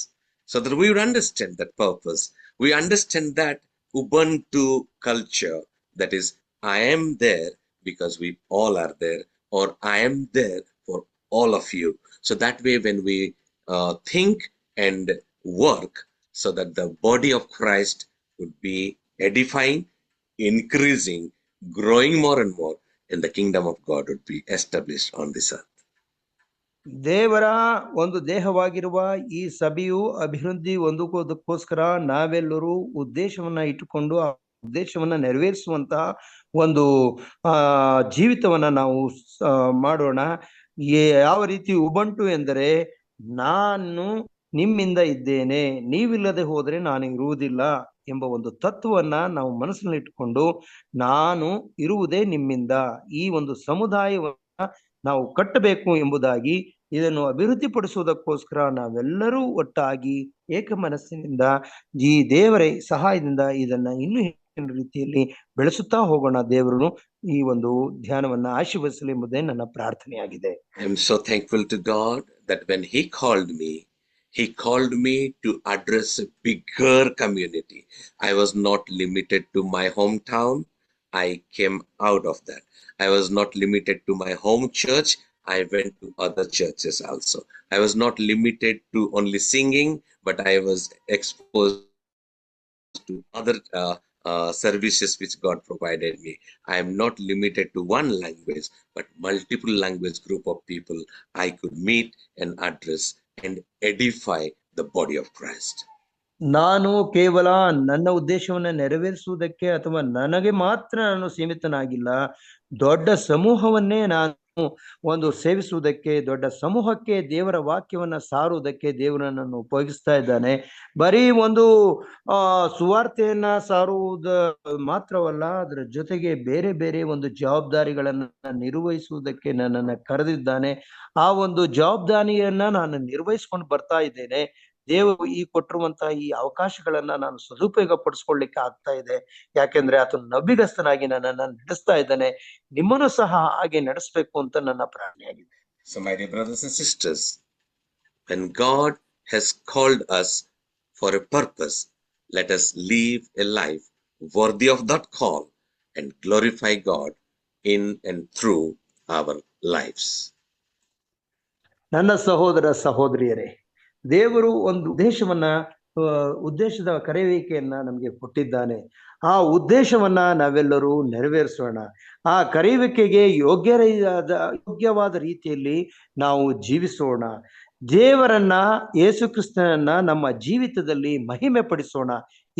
so that we would understand that purpose. We understand that Ubuntu culture, that is, I am there because we all are there, or I am there for all of you. So that way when we think and work so that the body of Christ would be edifying, increasing, growing more and more, and the kingdom of God would be established on this earth. ದೇವರ ಒಂದು ದೇಹವಾಗಿರುವ ಈ ಸಭೆಯು ಅಭಿವೃದ್ಧಿ ಹೊಂದುವುದಕ್ಕೋಸ್ಕರ ನಾವೆಲ್ಲರೂ ಉದ್ದೇಶವನ್ನ ಇಟ್ಟುಕೊಂಡು ಆ ಉದ್ದೇಶವನ್ನ ನೆರವೇರಿಸುವಂತಹ ಒಂದು ಜೀವಿತವನ್ನ ನಾವು ಮಾಡೋಣ. ಯಾವ ರೀತಿ ಉಬಂಟು ಎಂದರೆ, ನಾನು ನಿಮ್ಮಿಂದ ಇದ್ದೇನೆ, ನೀವಿಲ್ಲದೆ ಹೋದ್ರೆ ನಾನು ಇರುವುದಿಲ್ಲ ಎಂಬ ಒಂದು ತತ್ವವನ್ನ ನಾವು ಮನಸ್ಸಿನಲ್ಲಿ ಇಟ್ಟುಕೊಂಡು ನಾನು ಇರುವುದೇ ನಿಮ್ಮಿಂದ, ಈ ಒಂದು ಸಮುದಾಯವನ್ನ ನಾವು ಕಟ್ಟಬೇಕು ಎಂಬುದಾಗಿ ಇದನ್ನು ಅಭಿವೃದ್ಧಿಪಡಿಸುವುದಕ್ಕೋಸ್ಕರ ನಾವೆಲ್ಲರೂ ಒಟ್ಟಾಗಿ ಏಕ ಮನಸ್ಸಿನಿಂದ ಈ ದೇವರ ಸಹಾಯದಿಂದ ಇದನ್ನ ಇನ್ನೂ ಹೆಚ್ಚಿನ ರೀತಿಯಲ್ಲಿ ಬೆಳೆಸುತ್ತಾ ಹೋಗೋಣ. ದೇವರನ್ನು ಈ ಒಂದು ಧ್ಯಾನವನ್ನ ಆಶೀರ್ವದಿಸಲಿ ಎಂಬುದೇ ನನ್ನ ಪ್ರಾರ್ಥನೆಯಾಗಿದೆ. I am so thankful to God that when He called me to address a bigger community. I was not limited to my hometown. I came out of that. I was not limited to my home church. I went to other churches also. I was not limited to only singing, but I was exposed to other services which God provided me. I am not limited to one language, but multiple language group of people I could meet and address and edify the body of Christ. ನಾನು ಕೇವಲ ನನ್ನ ಉದ್ದೇಶವನ್ನ ನೆರವೇರಿಸುವುದಕ್ಕೆ ಅಥವಾ ನನಗೆ ಮಾತ್ರ ನಾನು ಸೀಮಿತನಾಗಿಲ್ಲ, ದೊಡ್ಡ ಸಮೂಹವನ್ನೇ ನಾನು ಒಂದು ಸೇವಿಸುವುದಕ್ಕೆ, ದೊಡ್ಡ ಸಮೂಹಕ್ಕೆ ದೇವರ ವಾಕ್ಯವನ್ನ ಸಾರುವುದಕ್ಕೆ ದೇವರು ನನ್ನನ್ನು ಉಪಯೋಗಿಸ್ತಾ ಇದ್ದಾನೆ. ಬರೀ ಒಂದು ಸುವಾರ್ತೆಯನ್ನ ಸಾರುವುದು ಮಾತ್ರವಲ್ಲ, ಅದರ ಜೊತೆಗೆ ಬೇರೆ ಬೇರೆ ಒಂದು ಜವಾಬ್ದಾರಿಗಳನ್ನ ನಿರ್ವಹಿಸುವುದಕ್ಕೆ ನನ್ನನ್ನು ಕರೆದಿದ್ದಾನೆ. ಆ ಒಂದು ಜವಾಬ್ದಾರಿಯನ್ನ ನಾನು ನಿರ್ವಹಿಸ್ಕೊಂಡು ಬರ್ತಾ ಇದ್ದೇನೆ. ದೇವರು ಈ ಕೊಟ್ಟಿರುವಂತಹ ಈ ಅವಕಾಶಗಳನ್ನ ನಾನು ಸದುಪಯೋಗ ಪಡಿಸ್ಕೊಳ್ಳಿಕ್ಕೆ ಆಗ್ತಾ ಇದೆ. ಯಾಕೆಂದ್ರೆ ಆತನು ನಂಬಿಗಸ್ತನಾಗಿ ನನ್ನನ್ನು ನಡೆಸ್ತಾ ಇದ್ದಾನೆ. ನಿಮ್ಮನ್ನು ಸಹ ಹಾಗೆ ನಡೆಸಬೇಕು ಅಂತ ನನ್ನ ಪ್ರಾರ್ಥನೆಯಾಗಿದೆ. So my dear brothers and sisters, when God has called us for a purpose, let us live a life worthy of that call and glorify God in and through our lives. ನನ್ನ ಸಹೋದರ ಸಹೋದರಿಯರೇ, ದೇವರು ಒಂದು ಉದ್ದೇಶದ ಕರೆಯುವಿಕೆಯನ್ನ ನಮಗೆ ಕೊಟ್ಟಿದ್ದಾನೆ. ಆ ಉದ್ದೇಶವನ್ನ ನಾವೆಲ್ಲರೂ ನೆರವೇರಿಸೋಣ. ಆ ಕರೆಯುವಿಕೆಗೆ ಯೋಗ್ಯವಾದ ರೀತಿಯಲ್ಲಿ ನಾವು ಜೀವಿಸೋಣ. ದೇವರನ್ನ, ಯೇಸು ಕ್ರಿಸ್ತನನ್ನ ನಮ್ಮ ಜೀವಿತದಲ್ಲಿ ಮಹಿಮೆ ಪಡಿಸೋಣ.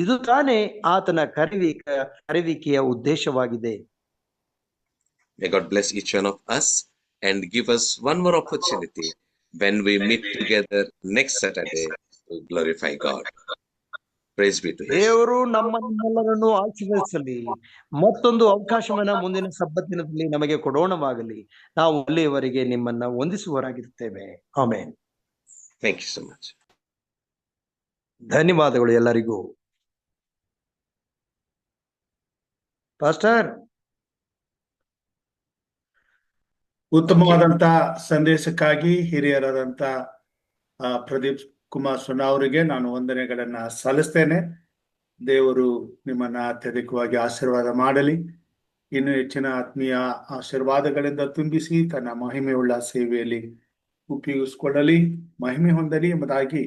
ಇದು ತಾನೇ ಆತನ ಕರೆವಿಕೆಯ ಉದ್ದೇಶವಾಗಿದೆ. May God bless each one of us and give us one more opportunity when we meet together next Saturday to glorify God. Praise be to Him. ದೇವರು ನಮ್ಮನ್ನೆಲ್ಲರನ್ನು ಆಶೀರ್ವದಿಸಲಿ. ಮತ್ತೊಂದು ಅವಕಾಶವನ್ನ ಮುಂದಿನ ಸಬ್ಬತ್ ದಿನದಲ್ಲಿ ನಮಗೆ ಕೊಡೋಣವಾಗಲಿ. ನಾವು ಅಲ್ಲಿಯವರೆಗೆ ನಿಮ್ಮನ್ನ ವಂದಿಸುವವರಾಗಿರ್ತೇವೆ. Amen. Thank you so much. ಧನ್ಯವಾದಗಳು ಎಲ್ಲರಿಗೂ. ಪಾಸ್ಟರ್, ಉತ್ತಮವಾದಂತ ಸಂದೇಶಕ್ಕಾಗಿ ಹಿರಿಯರಾದಂತ ಪ್ರದೀಪ್ ಕುಮಾರ್ ಸುನಾ ಅವರಿಗೆ ನಾನು ವಂದನೆಗಳನ್ನ ಸಲ್ಲಿಸ್ತೇನೆ. ದೇವರು ನಿಮ್ಮನ್ನ ಅತ್ಯಧಿಕವಾಗಿ ಆಶೀರ್ವಾದ ಮಾಡಲಿ. ಇನ್ನು ಹೆಚ್ಚಿನ ಆತ್ಮೀಯ ಆಶೀರ್ವಾದಗಳಿಂದ ತುಂಬಿಸಿ ತನ್ನ ಮಹಿಮೆಯುಳ್ಳ ಸೇವೆಯಲ್ಲಿ ಉಪಯೋಗಿಸಿಕೊಳ್ಳಲಿ, ಮಹಿಮೆ ಹೊಂದಲಿ ಎಂಬುದಾಗಿ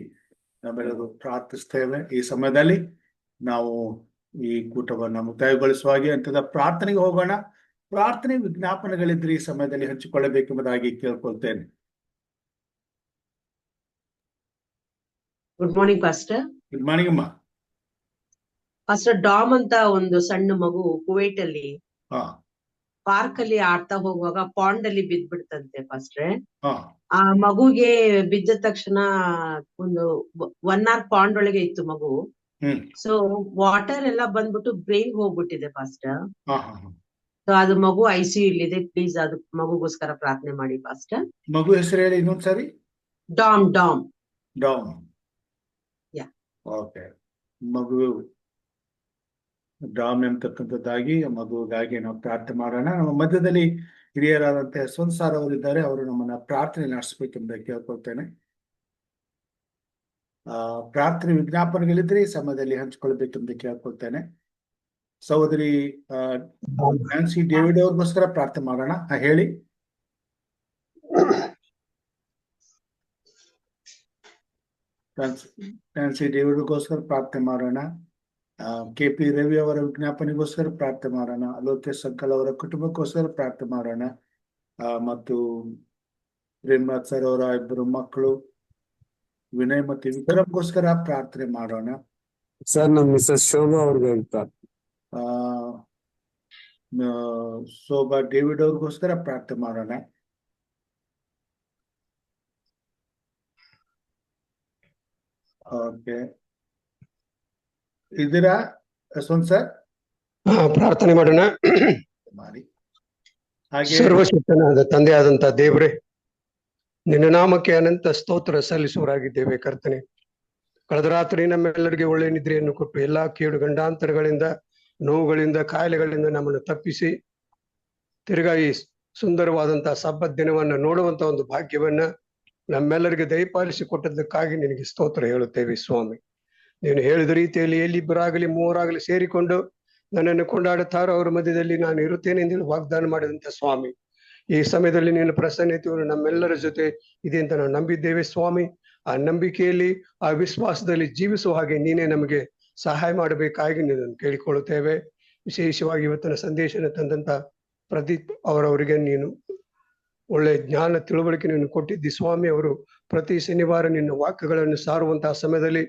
ನಾವೆಲ್ಲರೂ ಪ್ರಾರ್ಥಿಸ್ತೇವೆ. ಈ ಸಮಯದಲ್ಲಿ ನಾವು ಈ ಕೂಟವನ್ನು ಮುಕ್ತಾಯಗೊಳಿಸುವಾಗಿ ಅಂತ್ಯದ ಪ್ರಾರ್ಥನೆಗೆ ಹೋಗೋಣ. ಪ್ರಾರ್ಥನೆ ವಿಜ್ಞಾಪನೆಗಳಿದ್ರೆ ಈ ಸಮಯದಲ್ಲಿ ಹಂಚಿಕೊಳ್ಳಬೇಕೆಂಬುದಾಗಿ ಕೇಳ್ಕೊಳ್ತೇನೆ. Good morning pastor. Good morning ಅಮ್ಮ. ಪಾಸ್ಟರ್, ಡಾಮ್ ಅಂತ ಒಂದು ಸಣ್ಣ ಮಗು ಕುವೈಟ್ ಅಲ್ಲಿ ಪಾರ್ಕ್ ಅಲ್ಲಿ ಆಡ್ತಾ ಹೋಗುವಾಗ ಪಾಂಡ್ ಅಲ್ಲಿ ಬಿದ್ದ್ಬಿಡ್ತಂತೆ ಪಾಸ್ಟ್ರೆ. ಆ ಮಗುಗೆ ಬಿದ್ದ ತಕ್ಷಣ ಒಂದು 1 hour ಪಾಂಡ್ ಒಳಗೆ ಇತ್ತು ಮಗು. ಸೊ ವಾಟರ್ ಎಲ್ಲ ಬಂದ್ಬಿಟ್ಟು ಬ್ರೈನ್ ಹೋಗ್ಬಿಟ್ಟಿದೆ ಪಾಸ್ಟರ್. ಸೊ ಅದು ಮಗು ICU ಇಲ್ಲಿದೆ. ಪ್ಲೀಸ್ ಅದು ಮಗುಗೋಸ್ಕರ ಪ್ರಾರ್ಥನೆ ಮಾಡಿ ಪಾಸ್ಟರ್. ಮಗು ಹೆಸರು ಹೇಳಿ ಇನ್ನೊಂದ್ಸರಿ. Dom Dom Dom. Yeah, okay. ಮಗು ಡಾಮ್ ಎಂಬತಕ್ಕಂಥದ್ದಾಗಿ ಮಗುಗಾಗಿ ನಾವು ಪ್ರಾರ್ಥನೆ ಮಾಡೋಣ. ನಮ್ಮ ಮಧ್ಯದಲ್ಲಿ ಹಿರಿಯರಾದಂತಹ ಯಶವಂತ್ ಸರ್ ಅವರಿದ್ದಾರೆ. ಅವರು ನಮ್ಮನ್ನ ಪ್ರಾರ್ಥನೆ ನಡೆಸಬೇಕೆಂಬ ಕೇಳ್ಕೊಳ್ತೇನೆ. ಪ್ರಾರ್ಥನೆ ವಿಜ್ಞಾಪನೆಗಳಿದ್ರೆ ಈ ಸಮಯದಲ್ಲಿ ಹಂಚಿಕೊಳ್ಬೇಕೆಂದು ಕೇಳ್ಕೊಳ್ತೇನೆ. ಸಹೋದರಿ ನ್ಯಾನ್ಸಿ ಡೇವಿಡ್ ಅವ್ರಿಗೋಸ್ಕರ ಪ್ರಾರ್ಥನೆ ಮಾಡೋಣ. ಹೇಳಿ. ನ್ಯಾನ್ಸಿ ಡೇವಿಡ್ಗೋಸ್ಕರ ಪ್ರಾರ್ಥನೆ ಮಾಡೋಣ. KP ರವಿ ಅವರ ವಿಜ್ಞಾಪನೆಗೋಸ್ಕರ ಪ್ರಾರ್ಥನೆ ಮಾಡೋಣ. ಲೋಕೇಶ್ ಸಂಕಲ್ ಅವರ ಕುಟುಂಬಕ್ಕೋಸ್ಕರ ಪ್ರಾರ್ಥನೆ ಮಾಡೋಣ. ಮತ್ತು ಪ್ರೇಮನಾಥ್ ಸರ್ ಅವರ 2 ಮಕ್ಕಳು ವಿನಯ್ ಮತ್ತು ವಿಕ್ರಮ್ಗೋಸ್ಕರ ಪ್ರಾರ್ಥನೆ ಮಾಡೋಣ. ಸರ್, ನಮ್ಮ ಮಿಸಸ್ ಶೋಭಾ ಅವ್ರಿಗೆ ಶೋಭಾ ಡೇವಿಡ್ ಅವ್ರಿಗೋಸ್ಕರ ಪ್ರಾರ್ಥನೆ ಮಾಡೋಣ. ಓಕೆ, ಇದೀರಾ ಯಶವಂತ್ ಸರ್? ಪ್ರಾರ್ಥನೆ ಮಾಡೋಣ. ಮಾಡಿ. ಹಾಗೆ ಸರ್ವಶಕ್ತನಾದ ತಂದೆಯಾದಂತ ದೇವರೇ, ನಿನ್ನ ನಾಮಕ್ಕೆ ಅನಂತ ಸ್ತೋತ್ರ ಸಲ್ಲಿಸುವರಾಗಿದ್ದೇವೆ ಕರ್ತನೆ. ಕಳೆದ ರಾತ್ರಿ ನಮ್ಮೆಲ್ಲರಿಗೆ ಒಳ್ಳೆ ನಿದ್ರೆಯನ್ನು ಕೊಟ್ಟು ಎಲ್ಲಾ ಕೇಡು ಗಂಡಾಂತರಗಳಿಂದ, ನೋವುಗಳಿಂದ, ಕಾಯಿಲೆಗಳಿಂದ ನಮ್ಮನ್ನು ತಪ್ಪಿಸಿ ತಿರುಗಾ ಈ ಸುಂದರವಾದಂತಹ ಸಬ್ಬತ್ ದಿನವನ್ನ ನೋಡುವಂತ ಒಂದು ಭಾಗ್ಯವನ್ನ ನಮ್ಮೆಲ್ಲರಿಗೆ ದಯಪಾಲಿಸಿ ಕೊಟ್ಟದ್ದಕ್ಕಾಗಿ ನಿನಗೆ ಸ್ತೋತ್ರ ಹೇಳುತ್ತೇವೆ ಸ್ವಾಮಿ. ನೀನು ಹೇಳಿದ ರೀತಿಯಲ್ಲಿ ಎಲ್ಲಿಬ್ಬರಾಗಲಿ 3 ಸೇರಿಕೊಂಡು ನನ್ನನ್ನು ಕೊಂಡಾಡುತ್ತಾರೋ ಅವರ ಮಧ್ಯದಲ್ಲಿ ನಾನು ಇರುತ್ತೇನೆ ಎಂದು ವಾಗ್ದಾನ ಮಾಡಿದಂತ ಸ್ವಾಮಿ, ಈ ಸಮಯದಲ್ಲಿ ನಿನ್ನ ಪ್ರಸನ್ನತೆಯನ್ನು ನಮ್ಮೆಲ್ಲರ ಜೊತೆ ಇದೆ ಅಂತ ನಾವು ನಂಬಿದ್ದೇವೆ ಸ್ವಾಮಿ. ಆ ನಂಬಿಕೆಯಲ್ಲಿ, ಆ ವಿಶ್ವಾಸದಲ್ಲಿ ಜೀವಿಸುವ ಹಾಗೆ ನೀನೇ ನಮಗೆ ಸಹಾಯ ಮಾಡಬೇಕಾಗಿ ನಿನ್ನನ್ನು ಕೇಳಿಕೊಳ್ಳುತ್ತೇವೆ. ವಿಶೇಷವಾಗಿ ಇವತ್ತಿನ ಸಂದೇಶನ ತಂದಂತ ಪ್ರದೀಪ್ ಅವರವರಿಗೆ ನೀನು ಒಳ್ಳೆ ಜ್ಞಾನ ತಿಳುವಳಿಕೆ ನೀನು ಕೊಟ್ಟಿದ್ದಿ ಸ್ವಾಮಿ. ಅವರು ಪ್ರತಿ ಶನಿವಾರ ನಿನ್ನ ವಾಕ್ಯಗಳನ್ನು ಸಾರುವಂತಹ ಸಮಯದಲ್ಲಿ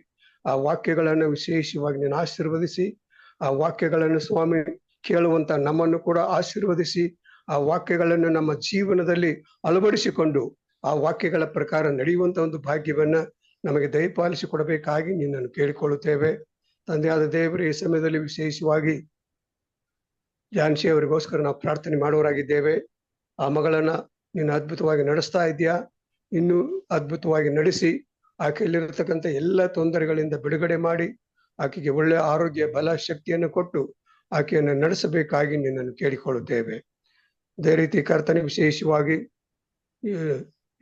ಆ ವಾಕ್ಯಗಳನ್ನು ವಿಶೇಷವಾಗಿ ನೀನು ಆಶೀರ್ವದಿಸಿ, ಆ ವಾಕ್ಯಗಳನ್ನು ಸ್ವಾಮಿ ಕೇಳುವಂತ ನಮ್ಮನ್ನು ಕೂಡ ಆಶೀರ್ವದಿಸಿ, ಆ ವಾಕ್ಯಗಳನ್ನು ನಮ್ಮ ಜೀವನದಲ್ಲಿ ಅಳವಡಿಸಿಕೊಂಡು ಆ ವಾಕ್ಯಗಳ ಪ್ರಕಾರ ನಡೆಯುವಂತ ಒಂದು ಭಾಗ್ಯವನ್ನ ನಮಗೆ ದಯಪಾಲಿಸಿ ಕೊಡಬೇಕಾಗಿ ನಿನ್ನನ್ನು ಕೇಳಿಕೊಳ್ಳುತ್ತೇವೆ. ತಂದೆಯಾದ ದೇವರೇ, ಈ ಸಮಯದಲ್ಲಿ ವಿಶೇಷವಾಗಿ ಜಾನ್ಸಿ ಅವರಿಗೋಸ್ಕರ ನಾವು ಪ್ರಾರ್ಥನೆ ಮಾಡುವವರಾಗಿದ್ದೇವೆ. ಆ ಮಗಳನ್ನ ನೀನು ಅದ್ಭುತವಾಗಿ ನಡೆಸ್ತಾ ಇದೆಯಾ, ಇನ್ನು ಅದ್ಭುತವಾಗಿ ನಡೆಸಿ ಆಕೆಯಲ್ಲಿರತಕ್ಕಂಥ ಎಲ್ಲ ತೊಂದರೆಗಳಿಂದ ಬಿಡುಗಡೆ ಮಾಡಿ ಆಕೆಗೆ ಒಳ್ಳೆಯ ಆರೋಗ್ಯ, ಬಲ, ಶಕ್ತಿಯನ್ನು ಕೊಟ್ಟು ಆಕೆಯನ್ನು ನಡೆಸಬೇಕಾಗಿ ನಿನ್ನನ್ನು ಕೇಳಿಕೊಳ್ಳುತ್ತೇವೆ. ಅದೇ ರೀತಿ ಕರ್ತನೆ, ವಿಶೇಷವಾಗಿ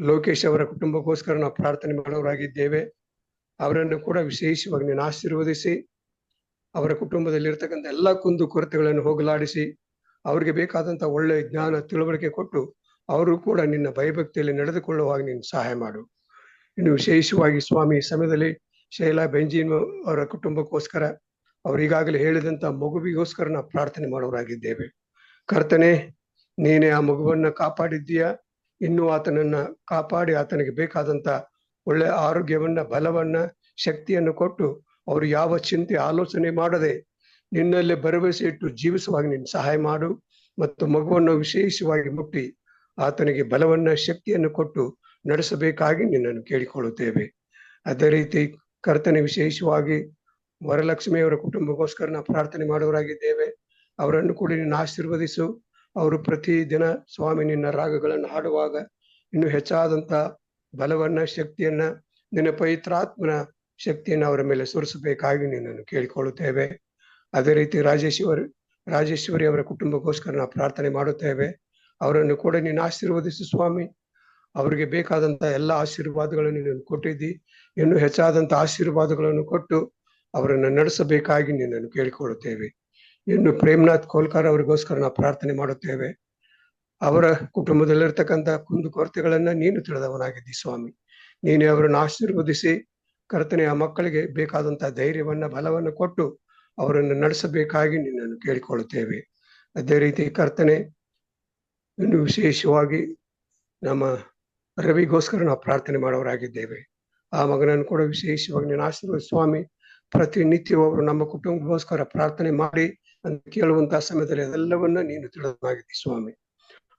ಲೋಕೇಶ್ ಅವರ ಕುಟುಂಬಕ್ಕೋಸ್ಕರ ನಾವು ಪ್ರಾರ್ಥನೆ ಮಾಡೋರಾಗಿದ್ದೇವೆ. ಅವರನ್ನು ಕೂಡ ವಿಶೇಷವಾಗಿ ನೀನು ಆಶೀರ್ವದಿಸಿ ಅವರ ಕುಟುಂಬದಲ್ಲಿ ಇರ್ತಕ್ಕಂಥ ಎಲ್ಲ ಕುಂದು ಕೊರತೆಗಳನ್ನು ಹೋಗಲಾಡಿಸಿ ಅವ್ರಿಗೆ ಬೇಕಾದಂತ ಒಳ್ಳೆಯ ಜ್ಞಾನ ತಿಳುವಳಿಕೆ ಕೊಟ್ಟು ಅವರು ಕೂಡ ನಿನ್ನ ಭಯಭಕ್ತಿಯಲ್ಲಿ ನಡೆದುಕೊಳ್ಳುವಾಗ ನೀನು ಸಹಾಯ ಮಾಡು. ಇನ್ನು ವಿಶೇಷವಾಗಿ ಸ್ವಾಮಿ, ಈ ಸಮಯದಲ್ಲಿ ಶೈಲಾ ಬೆಂಜಿನ್ ಅವರ ಕುಟುಂಬಕ್ಕೋಸ್ಕರ ಅವ್ರು ಈಗಾಗಲೇ ಹೇಳಿದಂತ ಮಗುವಿಗೋಸ್ಕರ ನಾವು ಪ್ರಾರ್ಥನೆ ಮಾಡೋರಾಗಿದ್ದೇವೆ. ಕರ್ತನೆ, ನೀನೇ ಆ ಮಗುವನ್ನ ಕಾಪಾಡಿದ್ದೀಯಾ. ಇನ್ನೂ ಆತನನ್ನ ಕಾಪಾಡಿ ಆತನಿಗೆ ಬೇಕಾದಂತ ಒಳ್ಳೆ ಆರೋಗ್ಯವನ್ನ, ಬಲವನ್ನ, ಶಕ್ತಿಯನ್ನು ಕೊಟ್ಟು ಅವರು ಯಾವ ಚಿಂತೆ ಆಲೋಚನೆ ಮಾಡದೆ ನಿನ್ನಲ್ಲಿ ಭರವಸೆ ಇಟ್ಟು ಜೀವಿಸುವಾಗ ನೀನು ಸಹಾಯ ಮಾಡು. ಮತ್ತು ಮಗುವನ್ನು ವಿಶೇಷವಾಗಿ ಮುಟ್ಟಿ ಆತನಿಗೆ ಬಲವನ್ನ ಶಕ್ತಿಯನ್ನು ಕೊಟ್ಟು ನಡೆಸಬೇಕಾಗಿ ನಿನ್ನನ್ನು ಕೇಳಿಕೊಳ್ಳುತ್ತೇವೆ. ಅದೇ ರೀತಿ ಕರ್ತನೆ ವಿಶೇಷವಾಗಿ ವರಲಕ್ಷ್ಮಿಯವರ ಕುಟುಂಬಕ್ಕೋಸ್ಕರ ನಾವು ಪ್ರಾರ್ಥನೆ ಮಾಡುವವರಾಗಿದ್ದೇವೆ. ಅವರನ್ನು ಕೂಡ ನಿನ್ನ ಆಶೀರ್ವದಿಸು. ಅವರು ಪ್ರತಿ ದಿನ ಸ್ವಾಮಿ ನಿನ್ನ ರಾಗಗಳನ್ನು ಹಾಡುವಾಗ ಇನ್ನು ಹೆಚ್ಚಾದಂತ ಬಲವನ್ನ ಶಕ್ತಿಯನ್ನ ನಿನ್ನ ಪವಿತ್ರಾತ್ಮನ ಶಕ್ತಿಯನ್ನು ಅವರ ಮೇಲೆ ಸುರಿಸಬೇಕಾಗಿ ನಿನ್ನನ್ನು ಕೇಳಿಕೊಳ್ಳುತ್ತೇವೆ. ಅದೇ ರೀತಿ ರಾಜೇಶ್ವರಿ ಅವರ ಕುಟುಂಬಕ್ಕೋಸ್ಕರ ನಾವು ಪ್ರಾರ್ಥನೆ ಮಾಡುತ್ತೇವೆ. ಅವರನ್ನು ಕೂಡ ನೀನು ಆಶೀರ್ವದಿಸು ಸ್ವಾಮಿ. ಅವರಿಗೆ ಬೇಕಾದಂತ ಎಲ್ಲ ಆಶೀರ್ವಾದಗಳನ್ನು ನೀನು ಕೊಟ್ಟಿದ್ದಿ. ಇನ್ನು ಹೆಚ್ಚಾದಂತ ಆಶೀರ್ವಾದಗಳನ್ನು ಕೊಟ್ಟು ಅವರನ್ನು ನಡೆಸಬೇಕಾಗಿ ನಿನ್ನನ್ನು ಕೇಳಿಕೊಳ್ಳುತ್ತೇವೆ. ಇನ್ನು ಪ್ರೇಮ್ನಾಥ್ ಕೋಲ್ಕರ್ ಅವರಿಗೋಸ್ಕರ ನಾವು ಪ್ರಾರ್ಥನೆ ಮಾಡುತ್ತೇವೆ. ಅವರ ಕುಟುಂಬದಲ್ಲಿರ್ತಕ್ಕಂಥ ಕುಂದುಕೊರತೆಗಳನ್ನ ನೀನು ತಿಳಿದವನಾಗಿದ್ದಿ ಸ್ವಾಮಿ. ನೀನೇ ಅವರನ್ನು ಆಶೀರ್ವದಿಸಿ ಕರ್ತನೆ ಆ ಮಕ್ಕಳಿಗೆ ಬೇಕಾದಂತಹ ಧೈರ್ಯವನ್ನ ಬಲವನ್ನು ಕೊಟ್ಟು ಅವರನ್ನು ನಡೆಸಬೇಕಾಗಿ ನಿನ್ನನ್ನು ಕೇಳಿಕೊಳ್ಳುತ್ತೇವೆ. ಅದೇ ರೀತಿ ಕರ್ತನೆ ಇನ್ನು ವಿಶೇಷವಾಗಿ ನಮ್ಮ ರವಿಗೋಸ್ಕರ ನಾವು ಪ್ರಾರ್ಥನೆ ಮಾಡೋರಾಗಿದ್ದೇವೆ. ಆ ಮಗನನ್ನು ಕೂಡ ವಿಶೇಷವಾಗಿ ನೀನು ಆಶೀರ್ವಾದ ಸ್ವಾಮಿ. ಪ್ರತಿನಿತ್ಯವೂ ಅವರು ನಮ್ಮ ಕುಟುಂಬಕ್ಕೋಸ್ಕರ ಪ್ರಾರ್ಥನೆ ಮಾಡಿ ಅಂತ ಕೇಳುವಂತಹ ಸಮಯದಲ್ಲಿ ಅದೆಲ್ಲವನ್ನ ನೀನು ತಿಳಿದವನಾಗಿದ್ದಿ ಸ್ವಾಮಿ.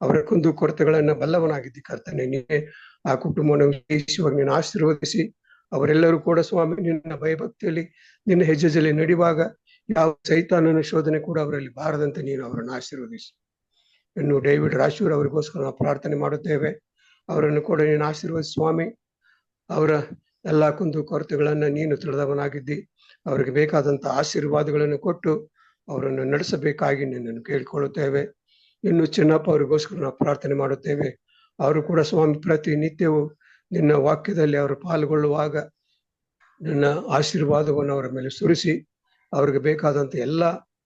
ಅವರ ಕುಂದು ಕೊರತೆಗಳನ್ನ ಬಲ್ಲವನಾಗಿದ್ದಿ ಕರ್ತನೆ. ನೀನೇ ಆ ಕುಟುಂಬವನ್ನು ವಿಶೇಷವಾಗಿ ನೀನು ಆಶೀರ್ವದಿಸಿ ಅವರೆಲ್ಲರೂ ಕೂಡ ಸ್ವಾಮಿ ನಿನ್ನ ಭಯಭಕ್ತಿಯಲ್ಲಿ ನಿನ್ನ ಹೆಜ್ಜೆಯಲ್ಲಿ ನಡೆಯುವಾಗ ಯಾವ ಸೈತಾನನ ಶೋಧನೆ ಕೂಡ ಅವರಲ್ಲಿ ಬಾರದಂತೆ ನೀನು ಅವರನ್ನು ಆಶೀರ್ವದಿಸಿ. ಇನ್ನು ಡೇವಿಡ್ ರಾಶೂರ್ ಅವರಿಗೋಸ್ಕರ ನಾವು ಪ್ರಾರ್ಥನೆ ಮಾಡುತ್ತೇವೆ. ಅವರನ್ನು ಕೂಡ ನೀನು ಆಶೀರ್ವದಿಸಿ ಸ್ವಾಮಿ. ಅವರ ಎಲ್ಲಾ ಕುಂದು ಕೊರತೆಗಳನ್ನ ನೀನು ತಿಳಿದವನಾಗಿದ್ದಿ. ಅವರಿಗೆ ಬೇಕಾದಂತ ಆಶೀರ್ವಾದಗಳನ್ನು ಕೊಟ್ಟು ಅವರನ್ನು ನಡೆಸಬೇಕಾಗಿ ನಿನ್ನನ್ನು ಕೇಳಿಕೊಳ್ಳುತ್ತೇವೆ. ಇನ್ನು ಚಿನ್ನಪ್ಪ ಅವರಿಗೋಸ್ಕರ ನಾವು ಪ್ರಾರ್ಥನೆ ಮಾಡುತ್ತೇವೆ. ಅವರು ಕೂಡ ಸ್ವಾಮಿ ಪ್ರತಿನಿತ್ಯವೂ ನಿನ್ನ ವಾಕ್ಯದಲ್ಲಿ ಅವರು ಪಾಲ್ಗೊಳ್ಳುವಾಗ ನಿನ್ನ ಆಶೀರ್ವಾದವನ್ನು ಅವರ ಮೇಲೆ ಸುರಿಸಿ ಅವ್ರಿಗೆ ಬೇಕಾದಂತ ಎಲ್ಲ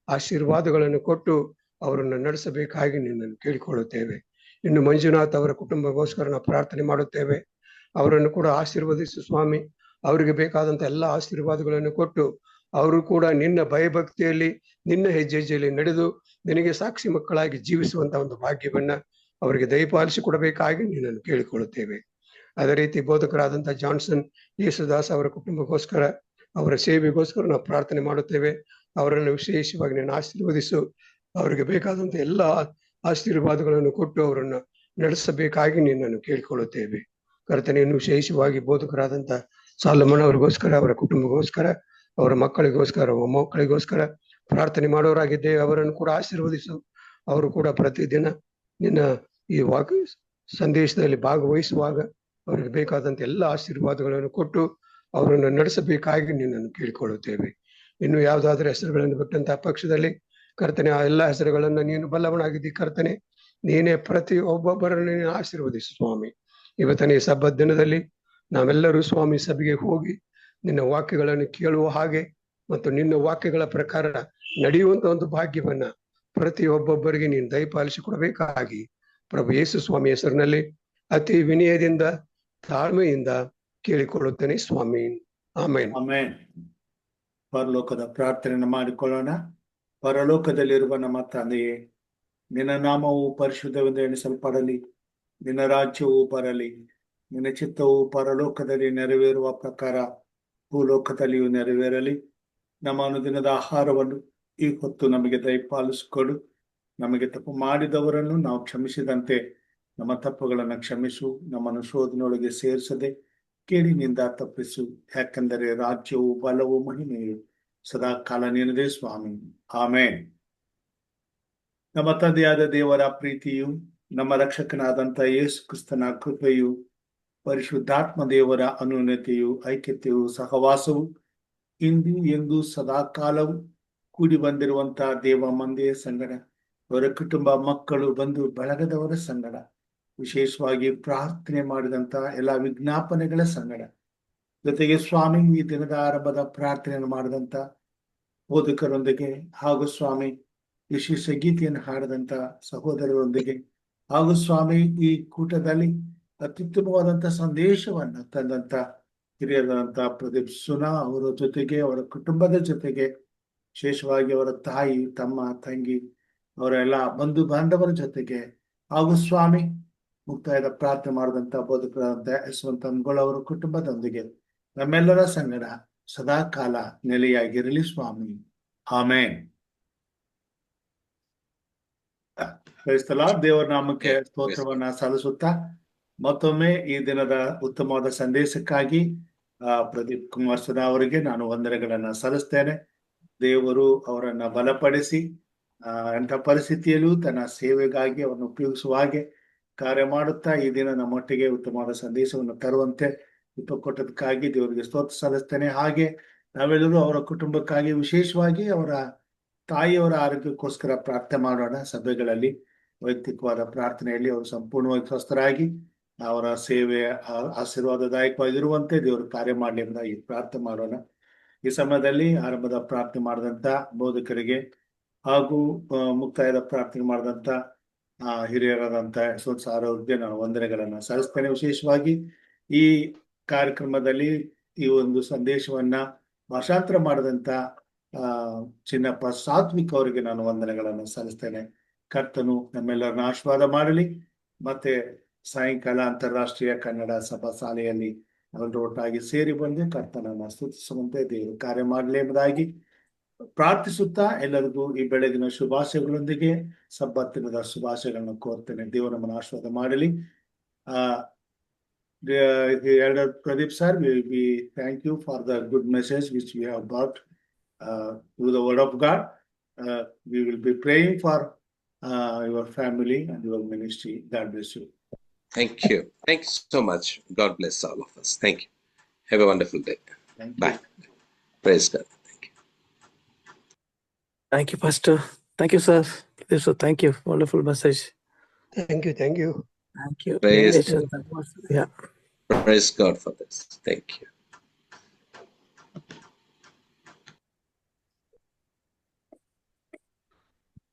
ಆಶೀರ್ವಾದಗಳನ್ನು ಕೊಟ್ಟು ಅವರನ್ನು ನಡೆಸಬೇಕಾಗಿ ನಿನ್ನನ್ನು ಕೇಳಿಕೊಳ್ಳುತ್ತೇವೆ. ಇನ್ನು ಮಂಜುನಾಥ್ ಅವರ ಕುಟುಂಬಕ್ಕೋಸ್ಕರ ನಾವು ಪ್ರಾರ್ಥನೆ ಮಾಡುತ್ತೇವೆ. ಅವರನ್ನು ಕೂಡ ಆಶೀರ್ವದಿಸು ಸ್ವಾಮಿ. ಅವರಿಗೆ ಬೇಕಾದಂತ ಎಲ್ಲ ಆಶೀರ್ವಾದಗಳನ್ನು ಕೊಟ್ಟು ಅವರು ಕೂಡ ನಿನ್ನ ಭಯಭಕ್ತಿಯಲ್ಲಿ ನಿನ್ನ ಹೆಜ್ಜೆಯಲ್ಲಿ ನಡೆದು ನಿನಗೆ ಸಾಕ್ಷಿ ಮಕ್ಕಳಾಗಿ ಜೀವಿಸುವಂತ ಒಂದು ಭಾಗ್ಯವನ್ನ ಅವರಿಗೆ ದಯಪಾಲಿಸಿ ಕೊಡಬೇಕಾಗಿ ನಿನ್ನನ್ನು ಕೇಳಿಕೊಳ್ಳುತ್ತೇವೆ. ಅದೇ ರೀತಿ ಬೋಧಕರಾದಂತಹ ಜಾನ್ಸನ್ ಯೇಸುದಾಸ್ ಅವರ ಕುಟುಂಬಕ್ಕೋಸ್ಕರ ಅವರ ಸೇವೆಗೋಸ್ಕರ ನಾವು ಪ್ರಾರ್ಥನೆ ಮಾಡುತ್ತೇವೆ. ಅವರನ್ನು ವಿಶೇಷವಾಗಿ ನೀನು ಆಶೀರ್ವದಿಸು. ಅವರಿಗೆ ಬೇಕಾದಂತ ಎಲ್ಲ ಆಶೀರ್ವಾದಗಳನ್ನು ಕೊಟ್ಟು ಅವರನ್ನು ನಡೆಸಬೇಕಾಗಿ ನಿನ್ನನ್ನು ಕೇಳಿಕೊಳ್ಳುತ್ತೇವೆ. ಕರ್ತನೆಯನ್ನು ವಿಶೇಷವಾಗಿ ಬೋಧಕರಾದಂತ ಸಾಲಮನ್ ಅವರಿಗೋಸ್ಕರ ಅವರ ಕುಟುಂಬಕ್ಕೋಸ್ಕರ ಅವರ ಮಕ್ಕಳಿಗೋಸ್ಕರ ಮೊಮ್ಮಕ್ಕಳಿಗೋಸ್ಕರ ಪ್ರಾರ್ಥನೆ ಮಾಡೋರಾಗಿದ್ದೇವೆ. ಅವರನ್ನು ಕೂಡ ಆಶೀರ್ವದಿಸು. ಅವರು ಕೂಡ ಪ್ರತಿದಿನ ನಿನ್ನ ಈ ಸಂದೇಶದಲ್ಲಿ ಭಾಗವಹಿಸುವಾಗ ಅವರಿಗೆ ಬೇಕಾದಂತ ಎಲ್ಲ ಆಶೀರ್ವಾದಗಳನ್ನು ಕೊಟ್ಟು ಅವರನ್ನು ನಡೆಸಬೇಕಾಗಿ ನಿನ್ನನ್ನು ಕೇಳಿಕೊಳ್ಳುತ್ತೇವೆ. ಇನ್ನು ಯಾವುದಾದ್ರೂ ಹೆಸರುಗಳನ್ನು ಬಿಟ್ಟಂತಹ ಪಕ್ಷದಲ್ಲಿ ಕರ್ತನೆ ಆ ಎಲ್ಲ ಹೆಸರುಗಳನ್ನ ನೀನು ಬಲ್ಲವನಾಗಿದ್ದಿ ಕರ್ತನೆ. ನೀನೇ ಪ್ರತಿ ಒಬ್ಬೊಬ್ಬರನ್ನು ನೀನು ಆಶೀರ್ವದಿಸು ಸ್ವಾಮಿ. ಇವತ್ತನೇ ಸಬ್ಬತ್ ದಿನದಲ್ಲಿ ನಾವೆಲ್ಲರೂ ಸ್ವಾಮಿ ಸಭೆಗೆ ಹೋಗಿ ನಿನ್ನ ವಾಕ್ಯಗಳನ್ನು ಕೇಳುವ ಹಾಗೆ ಮತ್ತು ನಿನ್ನ ವಾಕ್ಯಗಳ ಪ್ರಕಾರ ನಡೆಯುವಂತ ಒಂದು ಭಾಗ್ಯವನ್ನ ಪ್ರತಿ ಒಬ್ಬೊಬ್ಬರಿಗೆ ನೀನು ದಯಪಾಲಿಸಿ ಕೊಡಬೇಕಾಗಿ ಪ್ರಭು ಯೇಸು ಸ್ವಾಮಿ ಹೆಸರಿನಲ್ಲಿ ಅತಿ ವಿನಯದಿಂದ ತಾಳ್ಮೆಯಿಂದ ಕೇಳಿಕೊಳ್ಳುತ್ತೇನೆ ಸ್ವಾಮಿ. ಆಮೇನ್. ಆಮೇನ್. ಪರಲೋಕದ ಪ್ರಾರ್ಥನೆಯನ್ನು ಮಾಡಿಕೊಳ್ಳೋಣ. ಪರಲೋಕದಲ್ಲಿರುವ ನಮ್ಮ ತಂದೆಯೇ, ನಿನ್ನ ನಾಮವು ಪರಿಶುದ್ಧವೆಂದು ಎಣಿಸಲ್ಪಡಲಿ. ನಿನ್ನ ರಾಜ್ಯವು ಬರಲಿ. ನಿನ್ನ ಚಿತ್ತವು ಪರಲೋಕದಲ್ಲಿ ನೆರವೇರುವ ಪ್ರಕಾರ ಭೂಲೋಕದಲ್ಲಿಯೂ ನೆರವೇರಲಿ. ನಮ್ಮ ಅನುದಿನದ ಆಹಾರವನ್ನು ಈ ಹೊತ್ತು ನಮಗೆ ದಯಪಾಲಿಸಿಕೊಡು. ನಮಗೆ ತಪ್ಪು ಮಾಡಿದವರನ್ನು ನಾವು ಕ್ಷಮಿಸಿದಂತೆ ನಮ್ಮ ತಪ್ಪುಗಳನ್ನು ಕ್ಷಮಿಸು. ನಮ್ಮನ್ನು ಶೋಧನೆಯೊಳಗೆ ಸೇರಿಸದೆ ಕೇಡಿನಿಂದ ತಪ್ಪಿಸು. ಯಾಕೆಂದರೆ ರಾಜ್ಯವು ಬಲವು ಮಹಿಮೆಯು ಸದಾ ಕಾಲ ನಿನ್ನದೇ ಸ್ವಾಮಿ. ಆಮೇನ್. ನಮ್ಮ ತಂದೆಯಾದ ದೇವರ ಪ್ರೀತಿಯು, ನಮ್ಮ ರಕ್ಷಕನಾದಂಥ ಯೇಸು ಕ್ರಿಸ್ತನ ಕೃಪೆಯು, ಪರಿಶುದ್ಧಾತ್ಮ ದೇವರ ಅನುನ್ನತಿಯು, ಐಕ್ಯತೆಯು, ಸಹವಾಸವು ಇಂದು ಎಂದು ಸದಾ ಕಾಲವು ಕೂಡಿ ಬಂದಿರುವಂತಹ ದೇವ ಮಂದಿಯ ಸಂಗಡ, ಅವರ ಕುಟುಂಬ, ಮಕ್ಕಳು, ಬಂಧು ಬಳಗದವರ ಸಂಗಡ, ವಿಶೇಷವಾಗಿ ಪ್ರಾರ್ಥನೆ ಮಾಡಿದಂತ ಎಲ್ಲ ವಿಜ್ಞಾಪನೆಗಳ ಸಂಗಡ, ಜೊತೆಗೆ ಸ್ವಾಮಿ ಈ ದಿನದ ಆರಂಭದ ಪ್ರಾರ್ಥನೆಯನ್ನು ಮಾಡಿದಂತ ಬೋಧಕರೊಂದಿಗೆ ಹಾಗೂ ಸ್ವಾಮಿ ವಿಶೇಷ ಗೀತೆಯನ್ನು ಹಾಡಿದಂತ ಸಹೋದರರೊಂದಿಗೆ ಹಾಗೂ ಸ್ವಾಮಿ ಈ ಕೂಟದಲ್ಲಿ ಅತ್ಯುತ್ತಮವಾದಂತ ಸಂದೇಶವನ್ನ ತಂದಂತ ಹಿರಿಯರಾದಂತ ಪ್ರದೀಪ್ ಸುನಾ ಅವರ ಜೊತೆಗೆ, ಅವರ ಕುಟುಂಬದ ಜೊತೆಗೆ, ವಿಶೇಷವಾಗಿ ಅವರ ತಾಯಿ, ತಮ್ಮ, ತಂಗಿ, ಅವರ ಎಲ್ಲ ಬಂಧು ಬಾಂಧವರ ಜೊತೆಗೆ ಹಾಗೂ ಸ್ವಾಮಿ ಮುಕ್ತಾಯದ ಪ್ರಾರ್ಥನೆ ಮಾಡಿದಂತ ಬೋಧಕರಾದಂತ ಯಶವಂತ ಅಂಗೋಳ ಅವರ ಕುಟುಂಬದೊಂದಿಗೆ ನಮ್ಮೆಲ್ಲರ ಸಂಗಡ ಸದಾ ಕಾಲ ನೆಲೆಯಾಗಿರಲಿ ಸ್ವಾಮಿ. ಆಮೇನ್. ಕ್ರೈಸ್ತಲ ದೇವರ ನಾಮಕ್ಕೆ ಸ್ತೋತ್ರವನ್ನ ಸಲ್ಲಿಸುತ್ತಾ ಮತ್ತೊಮ್ಮೆ ಈ ದಿನದ ಉತ್ತಮವಾದ ಸಂದೇಶಕ್ಕಾಗಿ ಪ್ರದೀಪ್ ಕುಮಾರ್ ಸುಧಾ ಅವರಿಗೆ ನಾನು ವಂದನೆಗಳನ್ನ ಸಲ್ಲಿಸ್ತೇನೆ. ದೇವರು ಅವರನ್ನ ಬಲಪಡಿಸಿ ಎಂಥ ಪರಿಸ್ಥಿತಿಯಲ್ಲೂ ತನ್ನ ಸೇವೆಗಾಗಿ ಅವರನ್ನು ಉಪಯೋಗಿಸುವ ಹಾಗೆ ಕಾರ್ಯ ಮಾಡುತ್ತಾ ಈ ದಿನ ನಮ್ಮೊಟ್ಟಿಗೆ ಉತ್ತಮವಾದ ಸಂದೇಶವನ್ನು ತರುವಂತೆ ಕೊಟ್ಟದಕ್ಕಾಗಿ ದೇವರಿಗೆ ಸ್ತೋತ್ರ ಸಲ್ಲಿಸ್ತೇನೆ. ಹಾಗೆ ನಾವೆಲ್ಲರೂ ಅವರ ಕುಟುಂಬಕ್ಕಾಗಿ, ವಿಶೇಷವಾಗಿ ಅವರ ತಾಯಿಯವರ ಆರೋಗ್ಯಕ್ಕೋಸ್ಕರ ಪ್ರಾರ್ಥನೆ ಮಾಡೋಣ. ಸಭೆಗಳಲ್ಲಿ ವೈಯಕ್ತಿಕವಾದ ಪ್ರಾರ್ಥನೆಯಲ್ಲಿ ಅವರು ಸಂಪೂರ್ಣವಾಗಿ ಸ್ವಸ್ಥರಾಗಿ ಅವರ ಸೇವೆ ಆಶೀರ್ವಾದದಾಯಕವಾಗಿರುವಂತೆ ದೇವರು ಕಾರ್ಯ ಮಾಡಲಿ ಎಂಬುದಾಗಿ ಪ್ರಾರ್ಥನೆ ಮಾಡೋಣ. ಈ ಸಮಯದಲ್ಲಿ ಆರಂಭದ ಪ್ರಾರ್ಥನೆ ಮಾಡಿದಂತ ಬೋಧಕರಿಗೆ ಹಾಗೂ ಮುಕ್ತಾಯದ ಪ್ರಾರ್ಥನೆ ಮಾಡಿದಂತ ಹಿರಿಯರಾದಂತ ಸಾರ್ ಅವ್ರಿಗೆ ನಾನು ವಂದನೆಗಳನ್ನ ಸಲ್ಲಿಸ್ತೇನೆ. ವಿಶೇಷವಾಗಿ ಈ ಕಾರ್ಯಕ್ರಮದಲ್ಲಿ ಈ ಒಂದು ಸಂದೇಶವನ್ನ ಭಾಷಾಂತರ ಮಾಡಿದಂತ ಚಿನ್ನಪ್ಪ ಸಾತ್ವಿಕ್ ಅವರಿಗೆ ನಾನು ವಂದನೆಗಳನ್ನು ಸಲ್ಲಿಸ್ತೇನೆ. ಕರ್ತನು ನಮ್ಮೆಲ್ಲರನ್ನ ಆಶೀರ್ವಾದ ಮಾಡಲಿ. ಮತ್ತೆ ಸಾಯಂಕಾಲ ಅಂತಾರಾಷ್ಟ್ರೀಯ ಕನ್ನಡ ಸಭಾ ಶಾಲೆಯಲ್ಲಿ ಎಲ್ಲರೂ ಒಟ್ಟಾಗಿ ಸೇರಿ ಬಂದು ಕರ್ತನನ್ನ ಸ್ತುತಿಸುವಂತೆ ದೇವರು ಕಾರ್ಯ ಮಾಡಲಿ ಎಂಬುದಾಗಿ ಪ್ರಾರ್ಥಿಸುತ್ತಾ ಎಲ್ಲರಿಗೂ ಈ ಬೆಳಗಿನ ಶುಭಾಶಯಗಳೊಂದಿಗೆ ಸಬ್ಬತ್ತಿನದ ಶುಭಾಶಯಗಳನ್ನು ಕೋರ್ತೇನೆ. ದೇವರು ನಮ್ಮನ್ನು ಆಶೀರ್ವಾದ ಮಾಡಲಿ. Elder Pradeep sir, we thank you for the good message which we have brought through the word of God. We will be praying for your family and your ministry. God bless you. Thank you. Thanks so much. God bless all of us. Thank you. Have a wonderful day. Bye. Praise God. Thank you. Thank you, Pastor. Thank you, sir. So thank you. Wonderful message. Thank you. Thank you. Thank you. Praise Yeah. Praise God for this. Thank you.